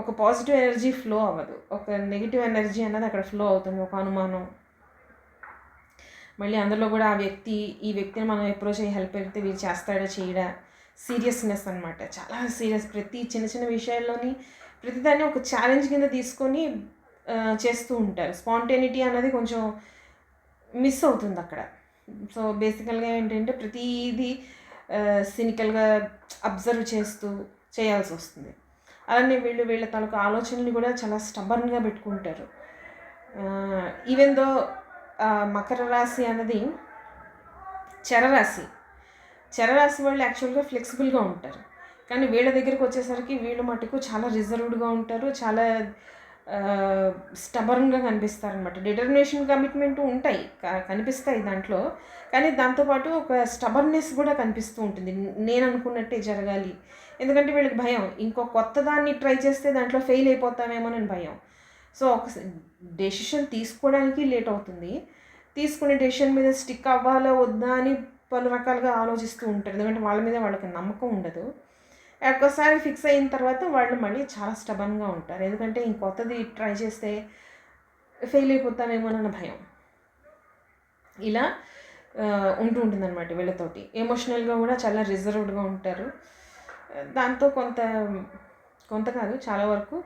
ఒక పాజిటివ్ ఎనర్జీ ఫ్లో అవ్వదు, ఒక నెగిటివ్ ఎనర్జీ అన్నది అక్కడ ఫ్లో అవుతుంది, ఒక అనుమానం. మళ్ళీ అందులో కూడా ఈ వ్యక్తిని మనం అప్రోచ్ అయ్యి హెల్ప్ అయితే వీరు చేస్తాడా చేయడా, సీరియస్నెస్ అనమాట, చాలా సీరియస్. ప్రతి చిన్న విషయాల్లోని ప్రతిదాన్ని ఒక ఛాలెంజ్ కింద తీసుకొని చేస్తూ ఉంటారు. స్పాంటేనిటీ అన్నది కొంచెం మిస్ అవుతుంది అక్కడ. సో బేసికల్గా ఏంటంటే ప్రతిదీ సినికల్గా అబ్జర్వ్ చేస్తూ చేయాల్సి వస్తుంది. అలానే వీళ్ళ తాలూకు ఆలోచనలు కూడా చాలా స్టబర్న్గా పెట్టుకుంటారు. ఈవెన్ దో మకర రాశి అన్నది చరరాశి. చరరాశి వాళ్ళు యాక్చువల్గా ఫ్లెక్సిబుల్గా ఉంటారు, కానీ వీళ్ళ దగ్గరికి వచ్చేసరికి వీళ్ళు మటుకు చాలా రిజర్వ్డ్గా ఉంటారు, చాలా స్టబర్న్గా కనిపిస్తారనమాట. డిటర్మినేషన్, కమిట్మెంట్ ఉంటాయి, కనిపిస్తాయి దాంట్లో, కానీ దాంతోపాటు ఒక స్టబర్నెస్ కూడా కనిపిస్తూ ఉంటుంది. నేను అనుకున్నట్టే జరగాలి, ఎందుకంటే వీళ్ళకి భయం, ఇంకో కొత్త దాన్ని ట్రై చేస్తే దాంట్లో ఫెయిల్ అయిపోతామేమోనని భయం. సో ఒక డెసిషన్ తీసుకోవడానికి లేట్ అవుతుంది, తీసుకునే డెసిషన్ మీద స్టిక్ అవ్వాలా వద్దా అని పలు రకాలుగా ఆలోచిస్తూ ఉంటారు, ఎందుకంటే వాళ్ళ మీద వాళ్ళకి నమ్మకం ఉండదు. ఒక్కసారి ఫిక్స్ అయిన తర్వాత వాళ్ళు మళ్ళీ చాలా స్టబన్గా ఉంటారు, ఎందుకంటే ఇంకొత్తది ట్రై చేస్తే ఫెయిల్ అయిపోతామేమోనన్న భయం. ఇలా ఉంటూ ఉంటుంది అనమాట వీళ్ళతోటి. ఎమోషనల్గా కూడా చాలా రిజర్వ్డ్గా ఉంటారు. దాంతో కొంత కాదు, చాలా వరకు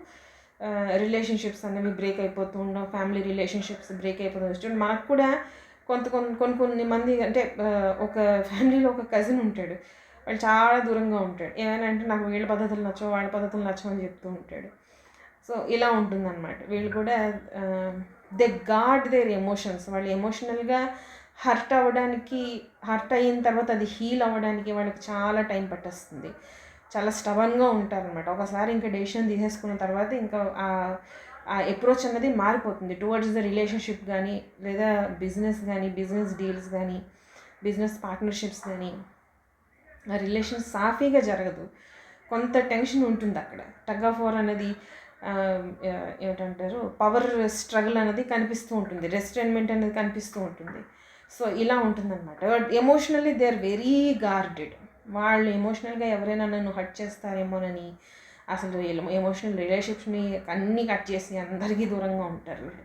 రిలేషన్షిప్స్ అనేవి బ్రేక్ అయిపోతూ ఉండడం, ఫ్యామిలీ రిలేషన్షిప్స్ బ్రేక్ అయిపోతూ. మనకు కూడా కొన్ని మంది అంటే ఒక ఫ్యామిలీలో ఒక కజిన్ ఉంటాడు, వాళ్ళు చాలా దూరంగా ఉంటాడు. ఏమైనా అంటే నాకు వీళ్ళ పద్ధతులు నచ్చవు, వాళ్ళ పద్ధతులు నచ్చవు అని చెప్తూ ఉంటాడు. సో ఇలా ఉంటుందన్నమాట. వీళ్ళు కూడా దే గాడ్ దేర్ ఎమోషన్స్. వాళ్ళు ఎమోషనల్గా హర్ట్ అయిన తర్వాత అది హీల్ అవ్వడానికి వాళ్ళకి చాలా టైం పట్టేస్తుంది. చాలా స్టబన్గా ఉంటారనమాట. ఒకసారి ఇంకా డెసిషన్ తీసేసుకున్న తర్వాత ఇంకా ఆ అప్రోచ్ అన్నది మారిపోతుంది టువర్డ్స్ ద రిలేషన్షిప్ కానీ, లేదా బిజినెస్ డీల్స్ కానీ, బిజినెస్ పార్ట్నర్షిప్స్ కానీ. ఆ రిలేషన్ సాఫీగా జరగదు, కొంత టెన్షన్ ఉంటుంది అక్కడ. టగ్ ఆఫ్ వార్ అనేది ఏమిటంటారు, పవర్ స్ట్రగుల్ అనేది కనిపిస్తూ ఉంటుంది, రెస్ట్రైన్మెంట్ అనేది కనిపిస్తూ ఉంటుంది. సో ఇలా ఉంటుందన్నమాట. But emotionally they are very guarded. వాళ్ళు ఎమోషనల్గా ఎవరైనా నన్ను హర్ట్ చేస్తారేమోనని అసలు ఎమోషనల్ రిలేషన్షిప్స్ని అన్నీ కట్ చేసి అందరికీ దూరంగా ఉంటారు. వీళ్ళు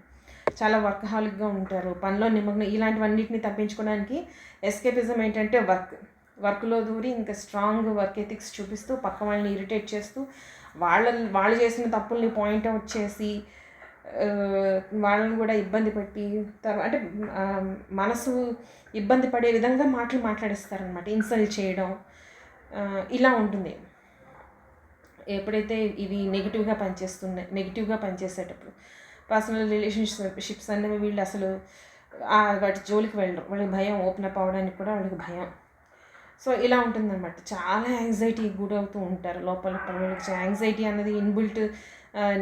చాలా వర్కహాలిక్గా ఉంటారు, పనిలో నిమగ్నం. ఇలాంటివన్నిటిని తప్పించుకోవడానికి ఎస్కేపిజం ఏంటంటే వర్క్లో దూరి ఇంకా స్ట్రాంగ్ వర్క్ ఎథిక్స్ చూపిస్తూ పక్క వాళ్ళని ఇరిటేట్ చేస్తూ వాళ్ళు చేసిన తప్పుల్ని పాయింట్అవుట్ చేసి వాళ్ళని కూడా ఇబ్బంది పెట్టి అంటే మనసు ఇబ్బంది పడే విధంగా మాట్లాడిస్తారనమాట, ఇన్సల్ట్ చేయడం. ఇలా ఉంటుంది ఎప్పుడైతే ఇవి నెగిటివ్గా పనిచేసేటప్పుడు. పర్సనల్ రిలేషన్షిప్స్ అనేవి వీళ్ళు అసలు వాటి జోలికి వెళ్ళరు, వాళ్ళకి భయం, ఓపెన్ అప్ అవ్వడానికి కూడా వాళ్ళకి భయం. సో ఇలా ఉంటుందన్నమాట. చాలా యాంగ్జైటీ గురవుతూ ఉంటారు లోపల. వాళ్ళకి యాంగ్జైటీ అన్నది ఇన్బిల్ట్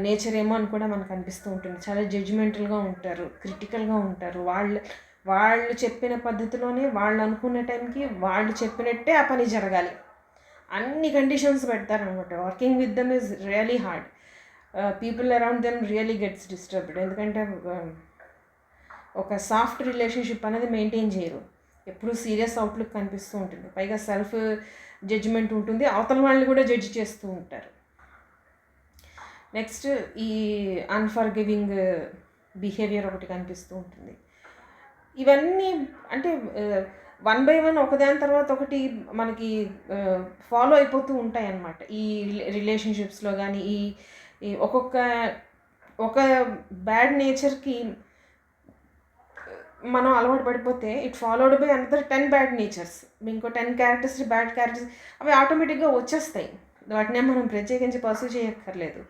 నేచర్ ఏమో అని కూడా మనకు అనిపిస్తూ ఉంటుంది. చాలా జడ్జిమెంటల్గా ఉంటారు, క్రిటికల్గా ఉంటారు. వాళ్ళు చెప్పిన పద్ధతిలోనే, వాళ్ళు అనుకున్న టైంకి వాళ్ళు చెప్పినట్టే ఆ పని జరగాలి, అన్ని కండిషన్స్ పెడతారనమాట. Working with them is really hard. People around them really gets disturbed, ఎందుకంటే ఒక సాఫ్ట్ రిలేషన్షిప్ అనేది మెయింటైన్ చేయరు, ఎప్పుడు సీరియస్ అవుట్లుక్ కనిపిస్తూ ఉంటుంది. పైగా సెల్ఫ్ జడ్జిమెంట్ ఉంటుంది, అవతల వాళ్ళని కూడా జడ్జి చేస్తూ ఉంటారు. నెక్స్ట్ ఈ అన్ఫర్గివింగ్ బిహేవియర్ ఒకటి కనిపిస్తూ ఉంటుంది. ఇవన్నీ అంటే వన్ బై వన్ ఒకదాని తర్వాత ఒకటి మనకి ఫాలో అయిపోతూ ఉంటాయి అన్నమాట. ఈ రిలేషన్షిప్స్లో కానీ ఈ ఒక బ్యాడ్ నేచర్కి మనం అలవాటు పడిపోతే it followed by another 10 bad natures, ఇంకో 10 క్యారెక్టర్స్, బ్యాడ్ క్యారెక్టర్స్, అవి ఆటోమేటిక్గా వచ్చేస్తాయి. వాటినే మనం ప్రత్యేకించి పర్సూ చేయక్కర్లేదు.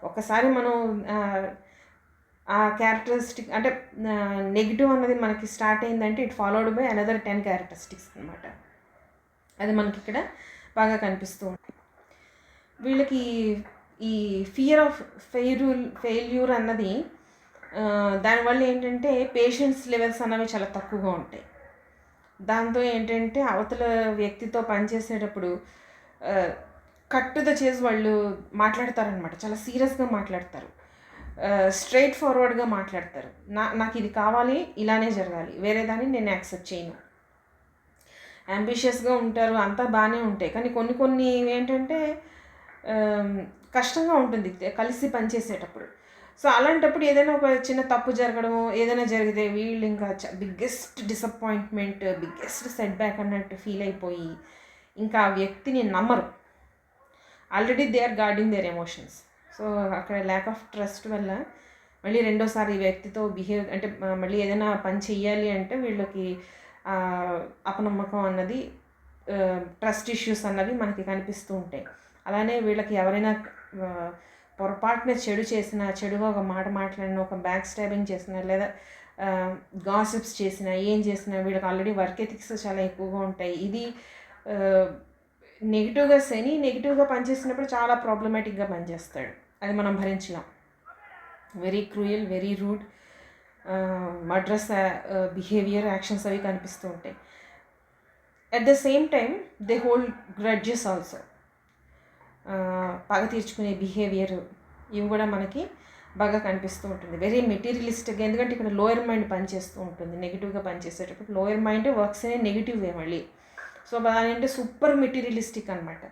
ఒకసారి మనం ఆ క్యారెక్టరిస్టిక్ అంటే నెగిటివ్ అన్నది మనకి స్టార్ట్ అయిందంటే it followed by another 10 characteristics అనమాట. అది మనకి ఇక్కడ బాగా కనిపిస్తూ ఉంటుంది. వీళ్ళకి ఈ ఫియర్ ఆఫ్ ఫెయిల్యూర్ అన్నది దానివల్ల ఏంటంటే పేషెన్స్ లెవెల్స్ అన్నవి చాలా తక్కువగా ఉంటాయి. దాంతో ఏంటంటే అవతల వ్యక్తితో పనిచేసేటప్పుడు కట్ టు ద చేస్ వాళ్ళు మాట్లాడతారనమాట, చాలా సీరియస్గా మాట్లాడతారు, స్ట్రైట్ ఫార్వర్డ్గా మాట్లాడతారు. నాకు ఇది కావాలి, ఇలానే జరగాలి, వేరే దాన్ని నేను యాక్సెప్ట్ చేయను. అంబిషియస్గా ఉంటారు, అంతా బాగానే ఉంటాయి, కానీ కొన్ని ఏంటంటే కష్టంగా ఉంటుంది కలిసి పనిచేసేటప్పుడు. సో అలాంటప్పుడు ఏదైనా ఒక చిన్న తప్పు జరగడము, ఏదైనా జరిగితే వీళ్ళు ఇంకా biggest disappointment, biggest set back అన్నట్టు ఫీల్ అయిపోయి ఇంకా ఆ వ్యక్తిని నమ్మరు. Already they are guarding their emotions. So అక్కడ ల్యాక్ ఆఫ్ ట్రస్ట్ వల్ల మళ్ళీ రెండోసారి ఈ వ్యక్తితో అంటే మళ్ళీ ఏదైనా పని చెయ్యాలి అంటే వీళ్ళకి అపనమ్మకం అన్నది ట్రస్ట్ ఇష్యూస్ అన్నవి మనకి కనిపిస్తూ ఉంటాయి. అలానే వీళ్ళకి ఎవరైనా పొరపాటున చెడు చేసినా, చెడుగా ఒక మాట మాట్లాడినా, ఒక బ్యాక్ స్టాబింగ్ చేసినా, లేదా గాసిప్స్ చేసినా, ఏం చేసినా వీళ్ళకి ఆల్రెడీ వర్క్ ఎథిక్స్ చాలా ఎక్కువగా ఉంటాయి. ఇది నెగిటివ్గా శని నెగిటివ్గా పనిచేసినప్పుడు చాలా ప్రాబ్లమాటిక్గా పనిచేస్తాడు. అది మనం భరించలేం. Very cruel, very rude, murderous behaviour, actions అవి కనిపిస్తూ ఉంటాయి. At the same time they hold grudges also. పగ తీర్చుకునే బిహేవియర్ ఇవి కూడా మనకి బాగా కనిపిస్తూ ఉంటుంది. వెరీ మెటీరియలిస్టిక్గా, ఎందుకంటే ఇక్కడ లోయర్ మైండ్ పనిచేస్తూ ఉంటుంది. నెగిటివ్గా పనిచేసేటప్పుడు లోయర్ మైండ్ వర్క్స్ అనే నెగిటివ్వే మళ్ళీ. సో అదేంటే సూపర్ మెటీరియలిస్టిక్ అనమాట.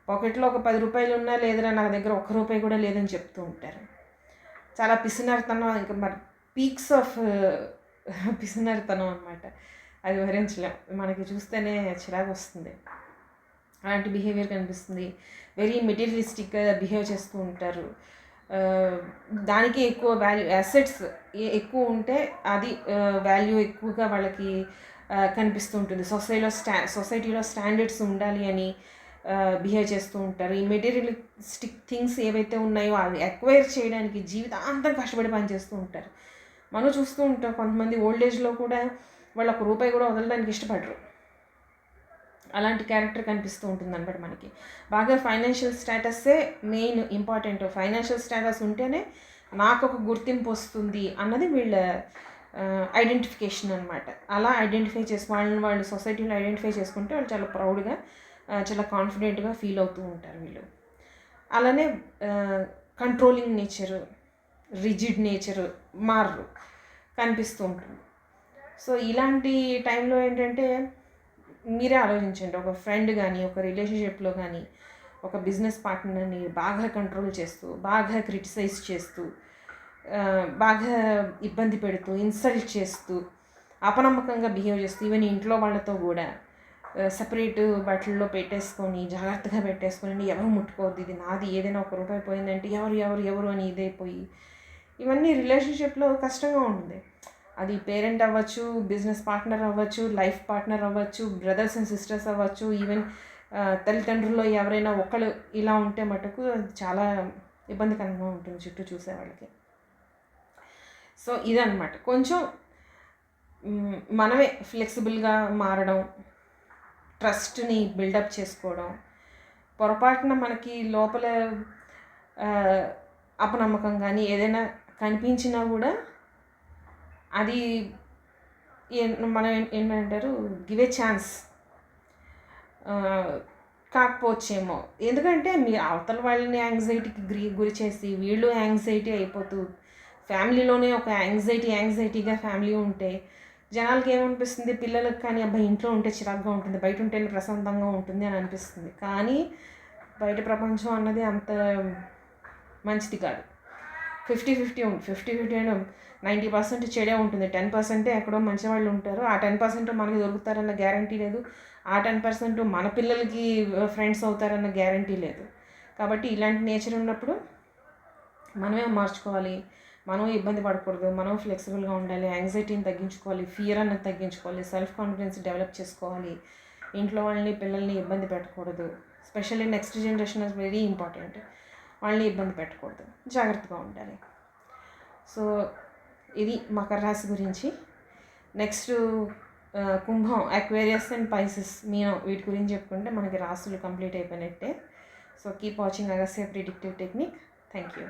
పాకెట్లో ఒక 10 రూపాయలు ఉన్నా లేదురా నా దగ్గర ₹1 కూడా లేదని చెప్తూ ఉంటారు. చాలా పిసినారితనం, ఇంకా మరి పీక్స్ ఆఫ్ పిసినారితనం అనమాట. అది భరించలేం, మనకి చూస్తేనే చిరాకు వస్తుంది. అలాంటి బిహేవియర్ కనిపిస్తుంది. వెరీ మెటీరియలిస్టిక్గా బిహేవ్ చేస్తూ ఉంటారు. దానికి ఎక్కువ వాల్యూ, అసెట్స్ ఎక్కువ ఉంటే అది వాల్యూ ఎక్కువగా వాళ్ళకి కనిపిస్తూ ఉంటుంది. సొసైటీలో స్టాండర్డ్స్ ఉండాలి అని బిహేవ్ చేస్తూ ఉంటారు. ఈ మెటీరియలిస్టిక్ థింగ్స్ ఏవైతే ఉన్నాయో అవి అక్వైర్ చేయడానికి జీవితాంతం కష్టపడి పనిచేస్తూ ఉంటారు. మనం చూస్తూ ఉంటాం కొంతమంది ఓల్డ్ ఏజ్లో కూడా వాళ్ళు ₹1 కూడా వదలడానికి ఇష్టపడరు. అలాంటి క్యారెక్టర్ కనిపిస్తూ ఉంటుంది అనమాట మనకి. బాగా ఫైనాన్షియల్ స్టేటస్సే మెయిన్ ఇంపార్టెంట్. ఫైనాన్షియల్ స్టేటస్ ఉంటేనే నాకు ఒక గుర్తింపు వస్తుంది అన్నది వీళ్ళ ఐడెంటిఫికేషన్ అనమాట. అలా ఐడెంటిఫై చేసి వాళ్ళు సొసైటీలో ఐడెంటిఫై చేసుకుంటే వాళ్ళు చాలా ప్రౌడ్గా, చాలా కాన్ఫిడెంట్గా ఫీల్ అవుతూ ఉంటారు వీళ్ళు. అలానే కంట్రోలింగ్ నేచరు, రిజిడ్ నేచరు మారరు కనిపిస్తూ ఉంటుంది. సో ఇలాంటి టైంలో ఏంటంటే మీరే ఆలోచించండి, ఒక ఫ్రెండ్ కానీ, ఒక రిలేషన్షిప్లో కానీ, ఒక బిజినెస్ పార్ట్నర్ని బాగా కంట్రోల్ చేస్తూ, బాగా క్రిటిసైజ్ చేస్తూ, బాగా ఇబ్బంది పెడుతూ, ఇన్సల్ట్ చేస్తూ, అపనమ్మకంగా బిహేవ్ చేస్తూ, ఈవెన్ ఇంట్లో వాళ్ళతో కూడా సపరేట్ బట్టల్లో పెట్టేసుకొని, జాగ్రత్తగా పెట్టేసుకొని, ఎవరు ముట్టుకోవద్దు, ఇది నాది, ఏదైనా ₹1 పోయిందంటే ఎవరు అని ఇదైపోయి, ఇవన్నీ రిలేషన్షిప్లో కష్టంగా ఉంటుంది. అది పేరెంట్ అవ్వచ్చు, బిజినెస్ పార్ట్నర్ అవ్వచ్చు, లైఫ్ పార్ట్నర్ అవ్వచ్చు, బ్రదర్స్ అండ్ సిస్టర్స్ అవ్వచ్చు, ఈవెన్ తల్లిదండ్రుల్లో ఎవరైనా ఒకళ్ళు ఇలా ఉంటే మటుకు చాలా ఇబ్బందికరంగా ఉంటుంది చుట్టూ చూసే వాళ్ళకి. సో ఇదన్నమాట, కొంచెం మనమే ఫ్లెక్సిబుల్గా మారడం, ట్రస్ట్ని బిల్డప్ చేసుకోవడం. పొరపాటున మనకి లోపల అపనమ్మకం కానీ ఏదైనా కనిపించినా కూడా అది మనం ఏంటంటారు, గివ్ ఏ ఛాన్స్ కాకపోవచ్చేమో. ఎందుకంటే మీ అవతల వాళ్ళని యాంగ్జైటీకి గురి చేసి వీళ్ళు యాంగ్జైటీ అయిపోతూ, ఫ్యామిలీలోనే ఒక యాంగ్జైటీగా ఫ్యామిలీ ఉంటే జనాలకి ఏమనిపిస్తుంది, పిల్లలకు కానీ అబ్బాయి ఇంట్లో ఉంటే చిరాగ్గా ఉంటుంది, బయట ఉంటేనే ప్రశాంతంగా ఉంటుంది అని అనిపిస్తుంది. కానీ బయట ప్రపంచం అన్నది అంత మంచిది కాదు. 50-50 ఉంది. 50-50 అయినా 90% చెడే ఉంటుంది, 10% ఎక్కడో మంచి వాళ్ళు ఉంటారు. ఆ 10% మనకి దొరుకుతారన్న గ్యారంటీ లేదు. ఆ 10% మన పిల్లలకి ఫ్రెండ్స్ అవుతారన్న గ్యారంటీ లేదు. కాబట్టి ఇలాంటి నేచర్ ఉన్నప్పుడు మనమే మార్చుకోవాలి. మనం ఇబ్బంది పడకూడదు, మనం ఫ్లెక్సిబుల్గా ఉండాలి, యాంగ్జైటీని తగ్గించుకోవాలి, ఫియర్ అన్నది తగ్గించుకోవాలి, సెల్ఫ్ కాన్ఫిడెన్స్ డెవలప్ చేసుకోవాలి, ఇంట్లో వాళ్ళని పిల్లల్ని ఇబ్బంది పెట్టకూడదు. Specially next generation is very important. వాళ్ళని ఇబ్బంది పెట్టకూడదు, జాగ్రత్తగా ఉండాలి. సో ఇది మకర రాశి గురించి. Next Kumbham, Aquarius and Pisces, మీనం, వీటి గురించి చెప్పుకుంటే మనకి రాశులు కంప్లీట్ అయిపోయినట్టే. So keep watching Agastya predictive technique. Thank you.